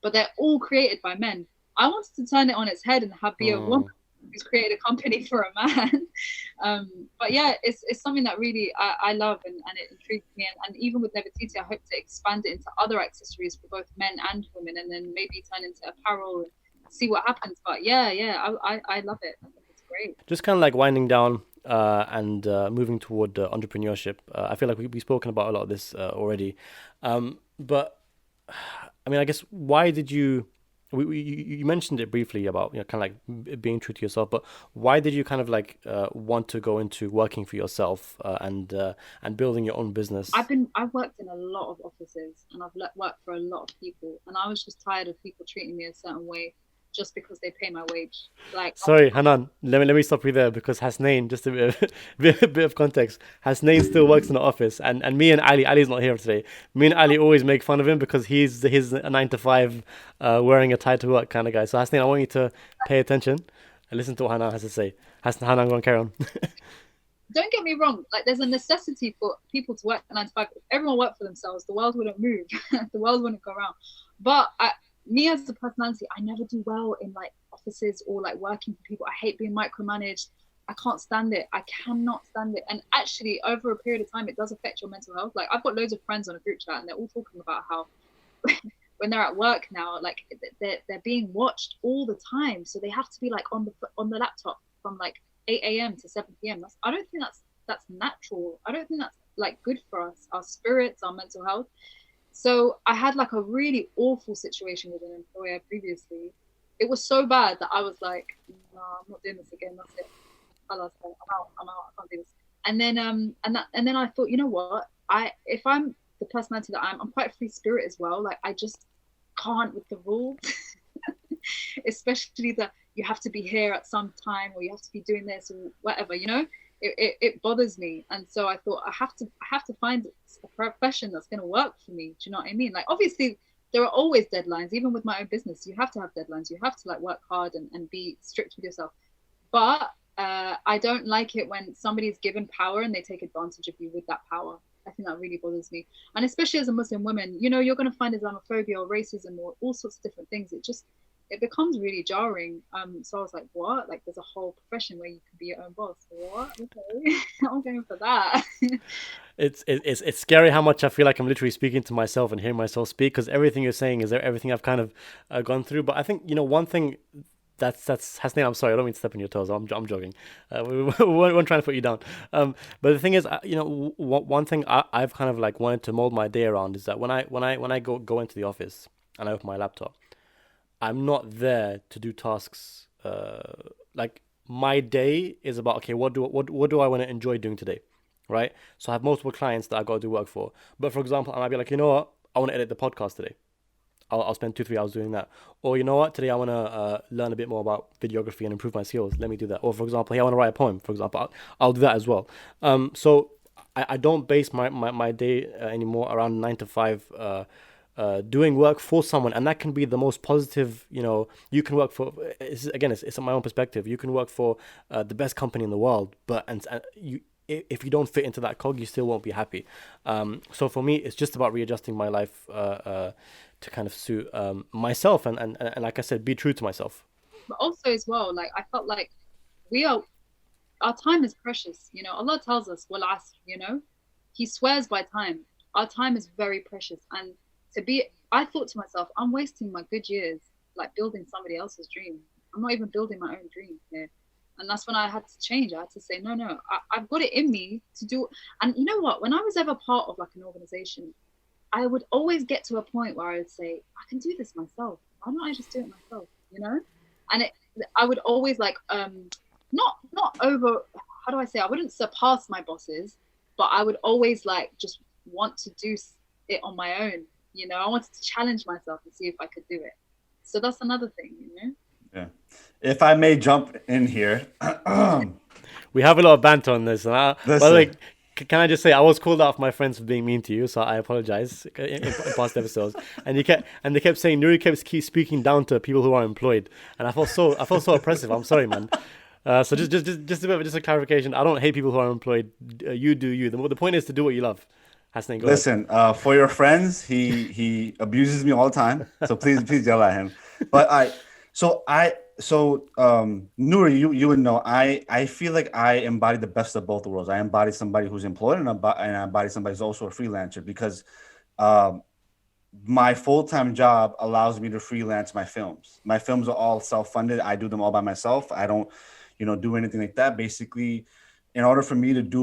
but they're all created by men. I wanted to turn it on its head and be a woman who's created a company for a man. But yeah, it's something that really I love, and it intrigues me. And even with Nefertiti, I hope to expand it into other accessories for both men and women, and then maybe turn into apparel and see what happens. But yeah, I love it. I think it's great. Just kind of like winding down and moving toward entrepreneurship. I feel like we've spoken about a lot of this already. But I mean, I guess, why did you? You mentioned it briefly about kind of like being true to yourself, but why did you kind of like want to go into working for yourself and building your own business? I've worked in a lot of offices, and I've worked for a lot of people, and I was just tired of people treating me a certain way. just because they pay my wage. Like, Sorry, Hanan, let me stop you there because Hasnain, just a bit of, bit of context. Hasnain still works in the office, and me and Ali's not here today. Me and Ali always make fun of him because he's a 9 to 5, wearing a tie to work kind of guy. So Hasnain, I want you to pay attention and listen to what Hanan has to say. Hanan, go on, carry on. don't get me wrong, like there's a necessity for people to work 9 to 5. If everyone worked for themselves, the world wouldn't move. The world wouldn't go around. But me as a personality, I never do well in like offices or like working for people. I hate being micromanaged. I can't stand it. I cannot stand it. And actually, over a period of time, it does affect your mental health. Like, I've got loads of friends on a group chat, and they're all talking about how when they're at work now, like they're being watched all the time, so they have to be like on the laptop from like 8 a.m. to 7 p.m. I don't think that's natural. I don't think that's like good for us, our spirits, our mental health. So I had like a really awful situation with an employer previously. It was so bad that I was like, no, I'm not doing this again. That's it. I'm out. I can't do this. And then I thought, you know what? If I'm the personality that I'm quite a free spirit as well. Like, I just can't with the rules, especially that you have to be here at some time, or you have to be doing this or whatever, you know. It bothers me. And so I thought I have to find a profession that's going to work for me. Do you know what I mean? Like, obviously there are always deadlines. Even with my own business, you have to have deadlines. You have to like work hard and be strict with yourself. But I don't like it when somebody's given power and they take advantage of you with that power. I think that really bothers me. And especially as a Muslim woman, you know, you're going to find Islamophobia or racism or all sorts of different things. It becomes really jarring. So I was like, what? Like, there's a whole profession where you can be your own boss. What? Okay. I'm going for that. It's scary how much I feel like I'm literally speaking to myself and hearing myself speak, because everything you're saying is everything I've kind of gone through. But I think, you know, one thing that's Hasnain, I'm sorry, I don't mean to step on your toes. I'm joking. We weren't trying to put you down. But the thing is, you know, one thing I've kind of like wanted to mold my day around is that when I go into the office and I open my laptop, I'm not there to do tasks. Like, my day is about, okay, what do I want to enjoy doing today, right? So I have multiple clients that I got to do work for. But for example, I might be like, you know what, I want to edit the podcast today. I'll spend 2-3 hours doing that. Or, you know what, today I want to learn a bit more about videography and improve my skills. Let me do that. Or, for example, hey, I want to write a poem. For example, I'll do that as well. So I don't base my day anymore around 9 to 5. Doing work for someone, and that can be the most positive. You know, you can work for. It's my own perspective. You can work for the best company in the world, but if you don't fit into that cog, you still won't be happy. So for me, it's just about readjusting my life to kind of suit myself, and like I said, be true to myself. But also as well, like, I felt like our time is precious. You know, Allah tells us, "Wal asr," you know, He swears by time. Our time is very precious, and I thought to myself, I'm wasting my good years like building somebody else's dream. I'm not even building my own dream here. And that's when I had to change. I had to say, no, I've got it in me to do. And you know what? When I was ever part of like an organization, I would always get to a point where I would say, I can do this myself. Why don't I just do it myself? You know? And I would always like, not over, how do I say? I wouldn't surpass my bosses, but I would always like just want to do it on my own. You know, I wanted to challenge myself and see if I could do it. So that's another thing, you know? Yeah. If I may jump in here. We have a lot of banter on this. By the way, can I just say, I was called out of my friends for being mean to you, so I apologize in past episodes. And they kept saying, Nouri keeps speaking down to people who are employed. And I felt so oppressive. I'm sorry, man. So just a clarification. I don't hate people who are employed. You do you. The point is to do what you love. Hasnain, listen, for your friends, he abuses me all the time. So please yell at him. But Nouri, you would know, I feel like I embody the best of both worlds. I embody somebody who's employed, and I embody somebody who's also a freelancer, because my full-time job allows me to freelance my films. My films are all self-funded. I do them all by myself. I don't, do anything like that. Basically, in order for me to do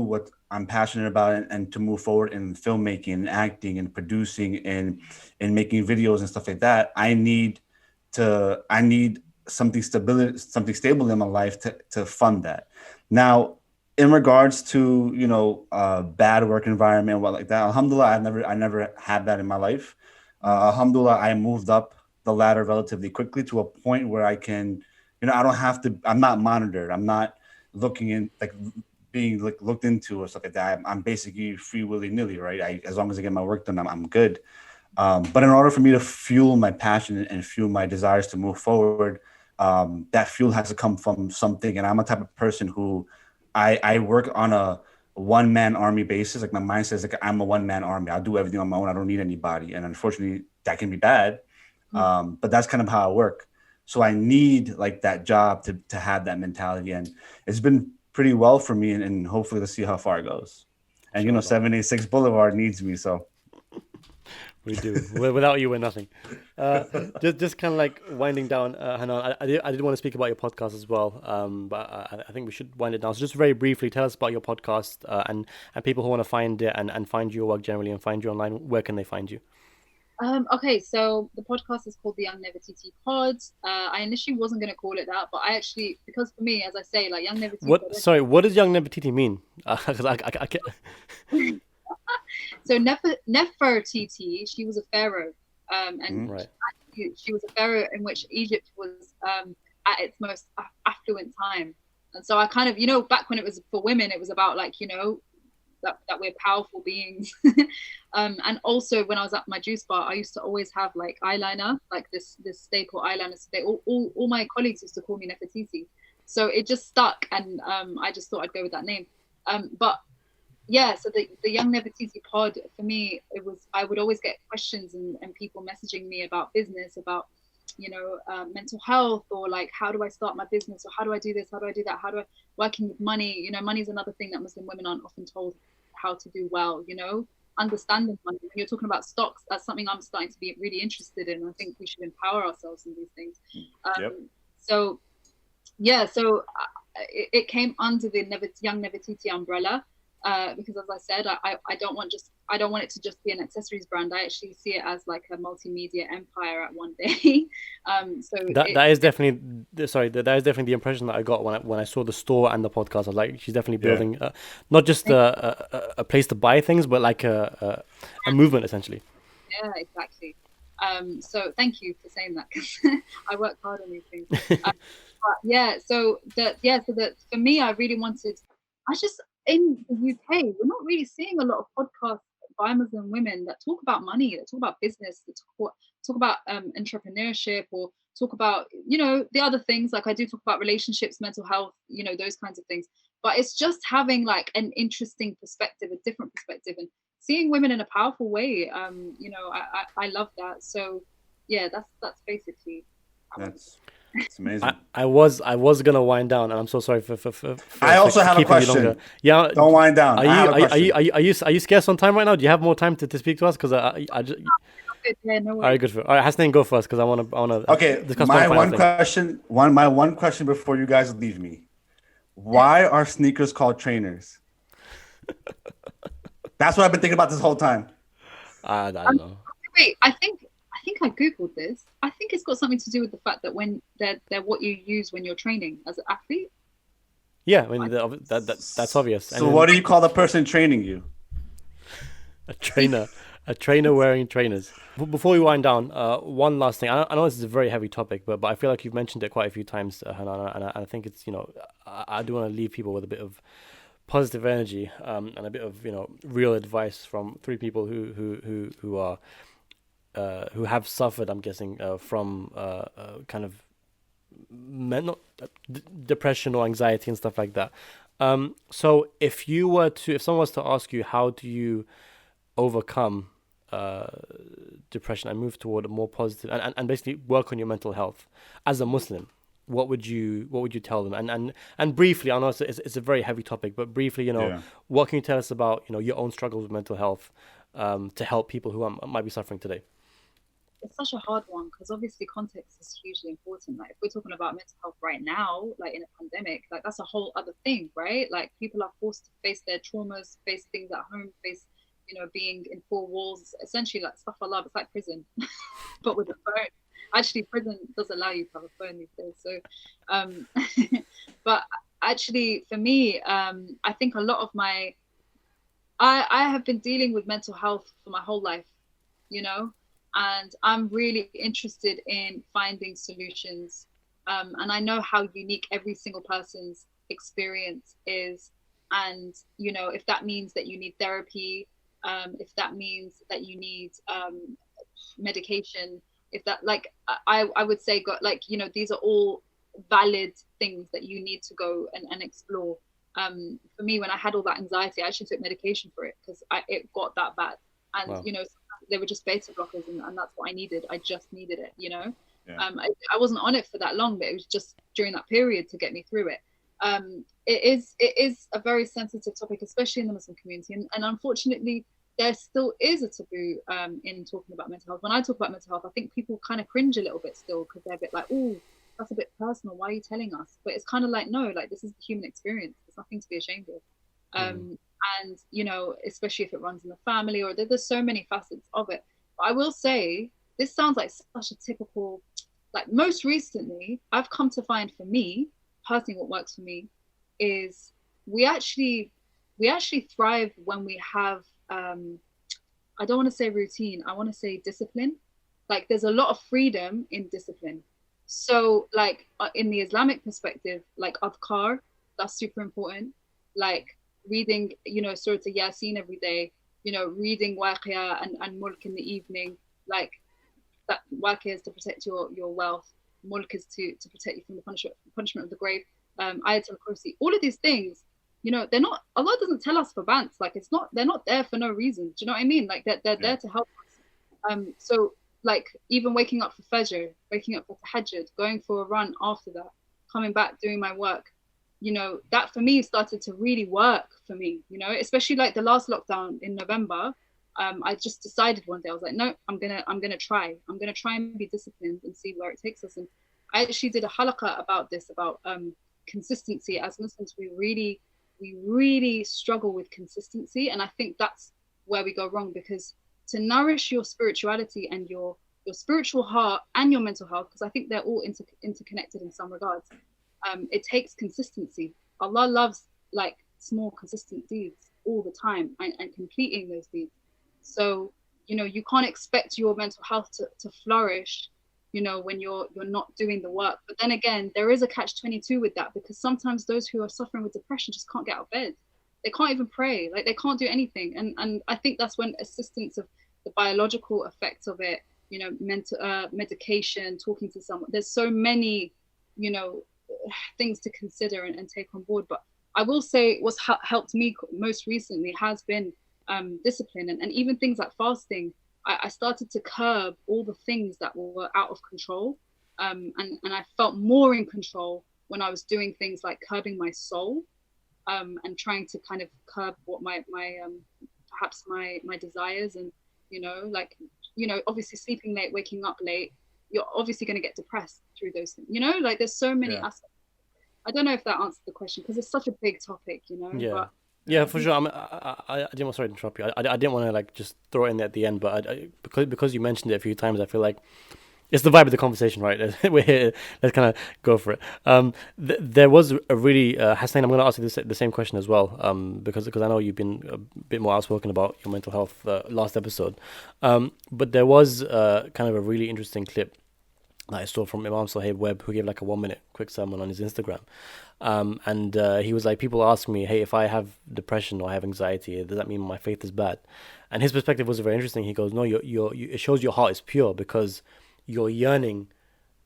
what I'm passionate about and to move forward in filmmaking and acting and producing and making videos and stuff like that, I need something stable in my life to fund that. Now, in regards to bad work environment, what like that, alhamdulillah, I never had that in my life. Alhamdulillah, I moved up the ladder relatively quickly to a point where I can, I don't have to, I'm not monitored. I'm not looking in, like being like looked into or stuff like that. I'm basically free willy-nilly, right? As long as I get my work done, I'm good. But in order for me to fuel my passion and fuel my desires to move forward, that fuel has to come from something. And I'm a type of person who I work on a one-man army basis. Like my mindset is like, I'm a one-man army. I'll do everything on my own. I don't need anybody. And unfortunately that can be bad. But that's kind of how I work. So I need like that job to have that mentality. And it's been pretty well for me, and hopefully let's see how far it goes. And, 786 Boulevard needs me. So we do. Without you, we're nothing. Just kind of like winding down, Hanan. I did want to speak about your podcast as well, but I think we should wind it down. So just very briefly, tell us about your podcast and people who want to find it and find your work generally and find you online. Where can they find you? Okay, so the podcast is called the Young Never Titi Pod. I initially wasn't going to call it that, but I actually, because for me, as I say, like Young Never Titi. What does Young Never Titi mean? Because I can't. So Nefer Titi, she was a pharaoh, and right. she was a pharaoh in which Egypt was at its most affluent time. And so I kind of, back when it was for women, it was about like, that we're powerful beings. And also when I was at my juice bar, I used to always have like eyeliner, like this staple eyeliner. So all my colleagues used to call me Nefertiti. So it just stuck, and I just thought I'd go with that name. But yeah, so the Young Never Titi pod, for me, I would always get questions and people messaging me about business, about mental health, or like, how do I start my business, or how do I do this, how do I do that, working with money. Money is another thing that Muslim women aren't often told how to do well. Understanding money. When you're talking about stocks, that's something I'm starting to be really interested in. I think we should empower ourselves in these things. So yeah, it came under the Young Never Titi umbrella. Because as I said, I don't want it to just be an accessories brand. I actually see it as like a multimedia empire at one day. That is definitely the impression that I got when I saw the store and the podcast. I was like, she's definitely building not just a place to buy things, but like a movement essentially. Yeah, exactly. So thank you for saying that, because I work hard on these things. So for me, I really wanted. In the UK, we're not really seeing a lot of podcasts by Muslim women that talk about money, that talk about business, that talk about entrepreneurship, or talk about, the other things. Like I do talk about relationships, mental health, those kinds of things. But it's just having like an interesting perspective, a different perspective, and seeing women in a powerful way. I love that. So yeah, that's basically. It's amazing. I was gonna wind down, and I'm so sorry for I also have a question. Yeah, don't wind down. Are you scarce on time right now? Do you have more time to speak to us? Because I just. Yeah, no worries. All right, good. All right, Hasnain, go first, because I want to. Okay, discuss my one question before you guys leave me. Why are sneakers called trainers? That's what I've been thinking about this whole time. I don't know. Wait, I think I googled this. I think it's got something to do with the fact that when they're what you use when you're training as an athlete. Yeah, I mean that's obvious. So what do you call the person training you? A trainer wearing trainers. Before we wind down, one last thing. I know this is a very heavy topic, but I feel like you've mentioned it quite a few times, Hanan, and I think it's I do want to leave people with a bit of positive energy and a bit of real advice from three people who are. Who have suffered, I'm guessing, from kind of mental depression or anxiety and stuff like that. So if someone was to ask you, how do you overcome depression and move toward a more positive and basically work on your mental health as a Muslim, what would you tell them? And briefly, I know it's a very heavy topic, but briefly, what can you tell us about your own struggles with mental health to help people who might be suffering today? It's such a hard one, because obviously context is hugely important. Like if we're talking about mental health right now, like in a pandemic, like that's a whole other thing, right? Like people are forced to face their traumas, face things at home, face being in four walls, essentially like stuff I love. It's like prison, but with a phone. Actually, prison does allow you to have a phone these days. So, but actually, for me, I think a lot of I have been dealing with mental health for my whole life, and I'm really interested in finding solutions. And I know how unique every single person's experience is. And, you know, if that means that you need therapy, if that means that you need medication, if that, like, I would say, got, like, you know, these are all valid things that you need to go and explore. For me, when I had all that anxiety, I actually took medication for it because it got that bad. And, Wow. you know, they were just beta blockers, and that's what I needed. I just needed it, you know. Yeah. I wasn't on it for that long, but it was just during that period to get me through it. It is a very sensitive topic, especially in the Muslim community, and unfortunately, there still is a taboo in talking about mental health. When I talk about mental health, I think people kind of cringe a little bit still because they're a bit like, "Oh, that's a bit personal. Why are you telling us?" But it's kind of like, no, like, this is the human experience. There's nothing to be ashamed of. And, you know, especially if it runs in the family, or there's so many facets of it. But I will say, this sounds like such a typical, like, most recently, I've come to find, for me personally, what works for me is we actually thrive when we have, I don't want to say routine, I want to say discipline. Like, there's a lot of freedom in discipline. So, like, in the Islamic perspective, like, adhkar, that's super important. Like, reading, you know, Surah Yasin every day, you know, reading Waqia and Mulk in the evening. Like, that Waqia is to protect your wealth, Mulk is to protect you from the punishment of the grave. Ayatul Kursi, all of these things, you know, they're not, Allah doesn't tell us for bants. Like, it's not, they're not there for no reason. Do you know what I mean? Like, they're there to help us. So, like, even waking up for Fajr, waking up for Tahajjud, going for a run after that, coming back, doing my work, you know, that for me started to really work for me, you know, especially like the last lockdown in November. I just decided one day, I was like, no, I'm gonna try and be disciplined and see where it takes us. And I actually did a halaqah about this, about consistency. As Muslims, we really struggle with consistency, and I think that's where we go wrong, because to nourish your spirituality and your spiritual heart and your mental health, because I think they're all interconnected in some regards, it takes consistency. Allah loves, like, small consistent deeds all the time, and completing those deeds. So, you know, you can't expect your mental health to flourish, you know, when you're not doing the work. But then again, there is a catch-22 with that, because sometimes those who are suffering with depression just can't get out of bed. They can't even pray, like, they can't do anything. And I think that's when assistance of the biological effects of it, you know, mental medication, talking to someone, there's so many, you know, things to consider and take on board. But I will say what's helped me most recently has been discipline, and even things like fasting. I started to curb all the things that were out of control, and I felt more in control when I was doing things like curbing my soul, and trying to kind of curb what my perhaps my desires. And, you know, like, you know, obviously sleeping late, waking up late, you're obviously going to get depressed through those things, you know, like, there's so many aspects. I don't know if that answered the question, because it's such a big topic, you know. Yeah. But Yeah, for sure. I didn't want, sorry to interrupt you. I didn't want to, like, just throw it in at the end, but because you mentioned it a few times, I feel like it's the vibe of the conversation, right? We're here. Let's kind of go for it. There was a really Hasnain, I'm going to ask you the same question as well, because I know you've been a bit more outspoken about your mental health last episode. But there was kind of a really interesting clip that I saw from Imam Sahib Webb, who gave like a 1-minute quick sermon on his Instagram. And he was like, people ask me, hey, if I have depression or I have anxiety, does that mean my faith is bad? And his perspective was very interesting. He goes, no, it shows your heart is pure, because you're yearning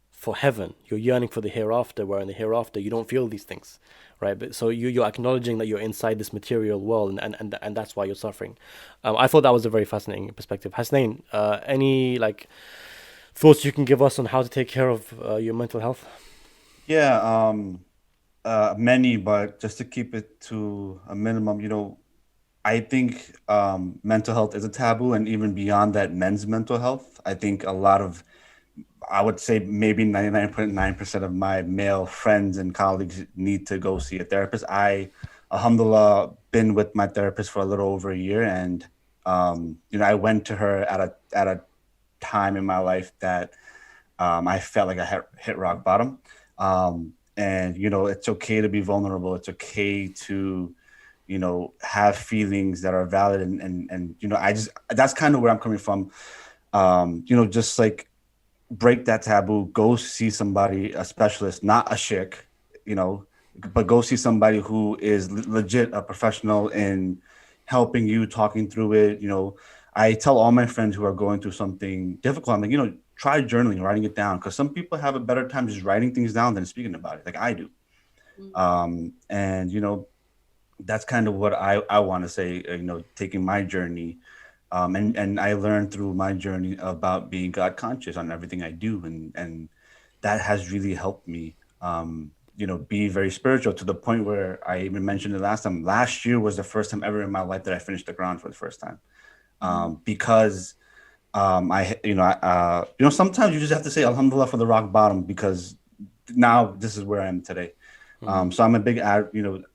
for heaven. You're yearning for the hereafter, where in the hereafter you don't feel these things, right? But so you're acknowledging that you're inside this material world, and that's why you're suffering. I thought that was a very fascinating perspective. Hasnain, any, like, thoughts you can give us on how to take care of your mental health? Yeah, many, but just to keep it to a minimum, you know, I think mental health is a taboo, and even beyond that, men's mental health. I think a lot of, I would say maybe 99.9% of my male friends and colleagues need to go see a therapist. I, alhamdulillah, been with my therapist for a little over a year, and you know, I went to her at a time in my life that I felt like I hit rock bottom. And, you know, it's okay to be vulnerable. It's okay to, you know, have feelings that are valid. And you know, that's kind of where I'm coming from. just like break that taboo, go see somebody, a specialist, not a chick, but go see somebody who is legit a professional in helping you, talking through it. I tell all my friends who are going through something difficult, I'm like, try journaling, writing it down, because some people have a better time just writing things down than speaking about it, like I do. And that's kind of what I want to say, taking my journey. And I learned through my journey about being God conscious on everything I do. And that has really helped me, be very spiritual, to the point where I even mentioned it last time. Last year was the first time ever in my life that I finished the Quran for the first time. Because sometimes you just have to say Alhamdulillah for the rock bottom, because now this is where I am today. So I'm a big, I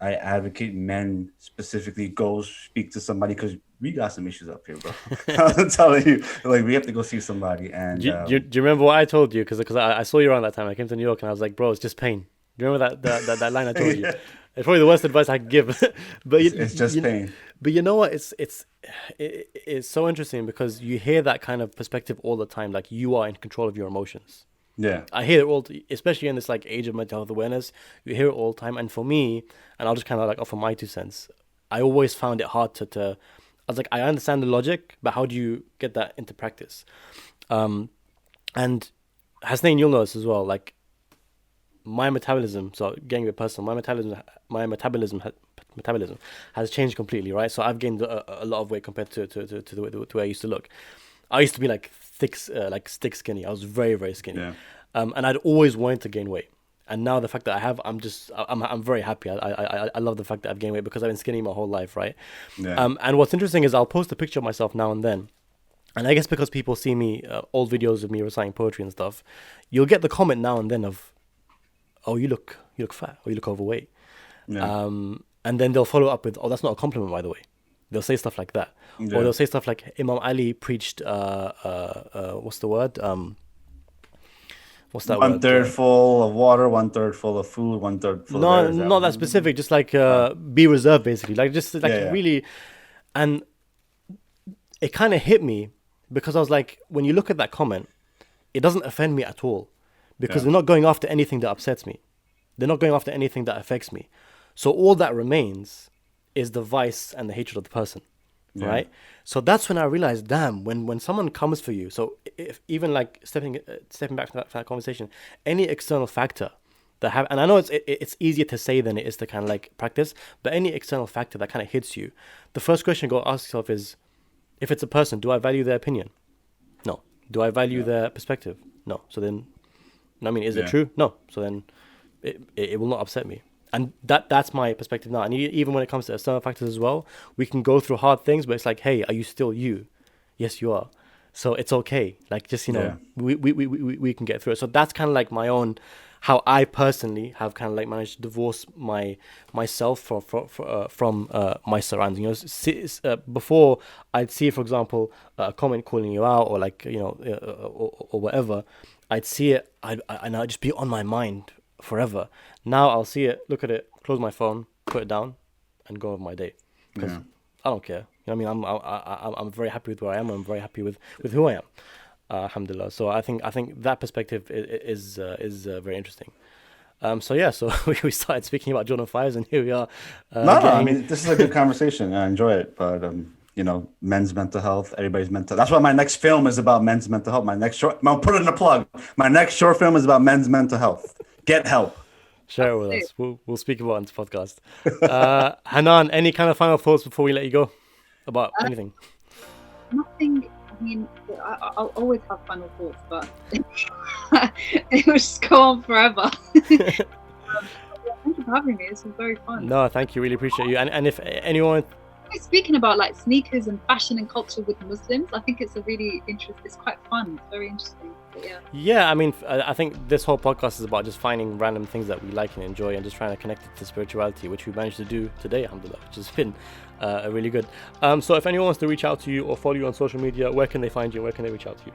advocate men specifically go speak to somebody, because we got some issues up here, bro. I'm telling you, like, we have to go see somebody. And do you remember what I told you? Because I saw you around that time. I came to New York and I was like, bro, it's just pain. Do you remember that line I told you? It's probably the worst advice I could give. But it's just pain. But you know what? It's so interesting, because you hear that kind of perspective all the time. Like, you are in control of your emotions. Yeah, I hear it all, especially in this like age of mental health awareness. You hear it all the time, and for me, and I'll just kind of like offer my 2 cents. I always found it hard to. I was like, I understand the logic, but how do you get that into practice? And Hasnain, you'll know this as well. Like, my metabolism, so getting a bit personal, my metabolism has changed completely, right? So I've gained a lot of weight compared to the way I used to look. I used to be like thick, like stick skinny. I was very, very skinny. Yeah. And I'd always wanted to gain weight. And now the fact that I have, I'm very happy. I love the fact that I've gained weight, because I've been skinny my whole life, right? Yeah. And what's interesting is I'll post a picture of myself now and then. And I guess because people see me, old videos of me reciting poetry and stuff, you'll get the comment now and then of, oh, you look fat, or you look overweight. Yeah. And then they'll follow up with, oh, that's not a compliment, by the way. They'll say stuff like that. Yeah. Or they'll say stuff like, Imam Ali preached, what's the word? What's that word? 1/3 full of water, 1/3 full of food, 1/3 full of air. Not that specific, just like be reserved, basically. Like, just like really. And it kind of hit me, because I was like, when you look at that comment, it doesn't offend me at all, because they're not going after anything that upsets me. They're not going after anything that affects me. So all that remains is the vice and the hatred of the person, right? So that's when I realized, damn, when someone comes for you, so if even like stepping back from that conversation, any external factor that have, and I know it's easier to say than it is to kind of like practice, but any external factor that kind of hits you, the first question you go ask yourself is, if it's a person, do I value their opinion? No. Do I value their perspective? No. So then, I mean, is it true? No. So then it will not upset me. And that's my perspective now. And even when it comes to external factors as well, we can go through hard things, but it's like, hey, are you still you? Yes, you are. So it's okay. Like, just, we can get through it. So that's kind of like my own, how I personally have kind of like managed to divorce myself from my surroundings. Before I'd see, for example, a comment calling you out, or like, or whatever, I'd see it, and I'd just be on my mind forever. Now I'll see it, look at it, close my phone, put it down, and go on my day, because I don't care. You know what I mean? I'm very happy with where I am. I'm very happy with who I am. Alhamdulillah. So I think that perspective is very interesting. So we started speaking about Jordan 5s, and here we are. I mean, this is a good conversation. I enjoy it, but men's mental health, everybody's mental. That's why my next film is about men's mental health. My next short, I'll put it in a plug. My next short film is about men's mental health. Get help. Share it with us. We'll speak about it on this podcast. Hanan, any kind of final thoughts before we let you go about anything? Nothing. I mean, I'll always have final thoughts, but it will just go on forever. Thank you for having me. This was very fun. No, thank you. Really appreciate you. And if anyone... Speaking about like sneakers and fashion and culture with Muslims, I think it's a really interesting, it's quite fun. It's very interesting. But yeah, I mean, I think this whole podcast is about just finding random things that we like and enjoy, and just trying to connect it to spirituality, which we managed to do today, alhamdulillah, which has been really good. So if anyone wants to reach out to you or follow you on social media, where can they find you? Where can they reach out to you?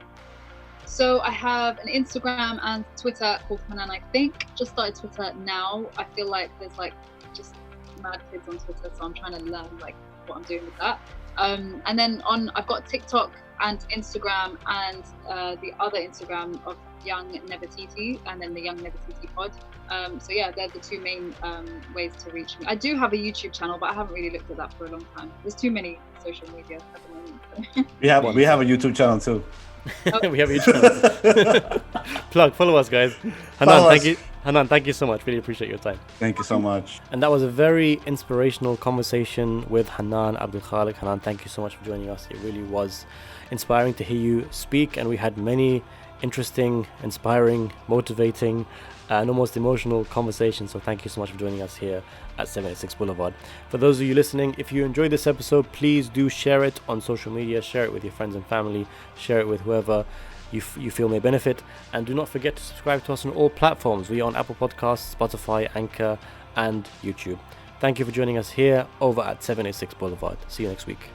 So I have an Instagram and Twitter called Hanan, I think. Just started Twitter now. I feel like there's like just mad kids on Twitter, so I'm trying to learn like what I'm doing with that. And then I've got TikTok and Instagram and the other Instagram of Young Never Titi, and then the Young Never Titi pod. So yeah, they're the two main ways to reach me. I do have a YouTube channel, but I haven't really looked at that for a long time. There's too many social media at the moment. So. We have a YouTube channel too. We have a YouTube channel. Plug, follow us, guys. Hanan, thank you so much. Really appreciate your time. Thank you so much. And that was a very inspirational conversation with Hanan Abdel Khalek. Hanan, thank you so much for joining us. It really was inspiring to hear you speak, and we had many interesting, inspiring, motivating, and almost emotional conversations. So thank you so much for joining us here at 786 Boulevard. For those of you listening, if you enjoyed this episode, please do share it on social media, share it with your friends and family, share it with whoever you feel may benefit, and do not forget to subscribe to us on all platforms. We are on Apple Podcasts, Spotify, Anchor, and YouTube. Thank you for joining us here over at 786 Boulevard. See you next week.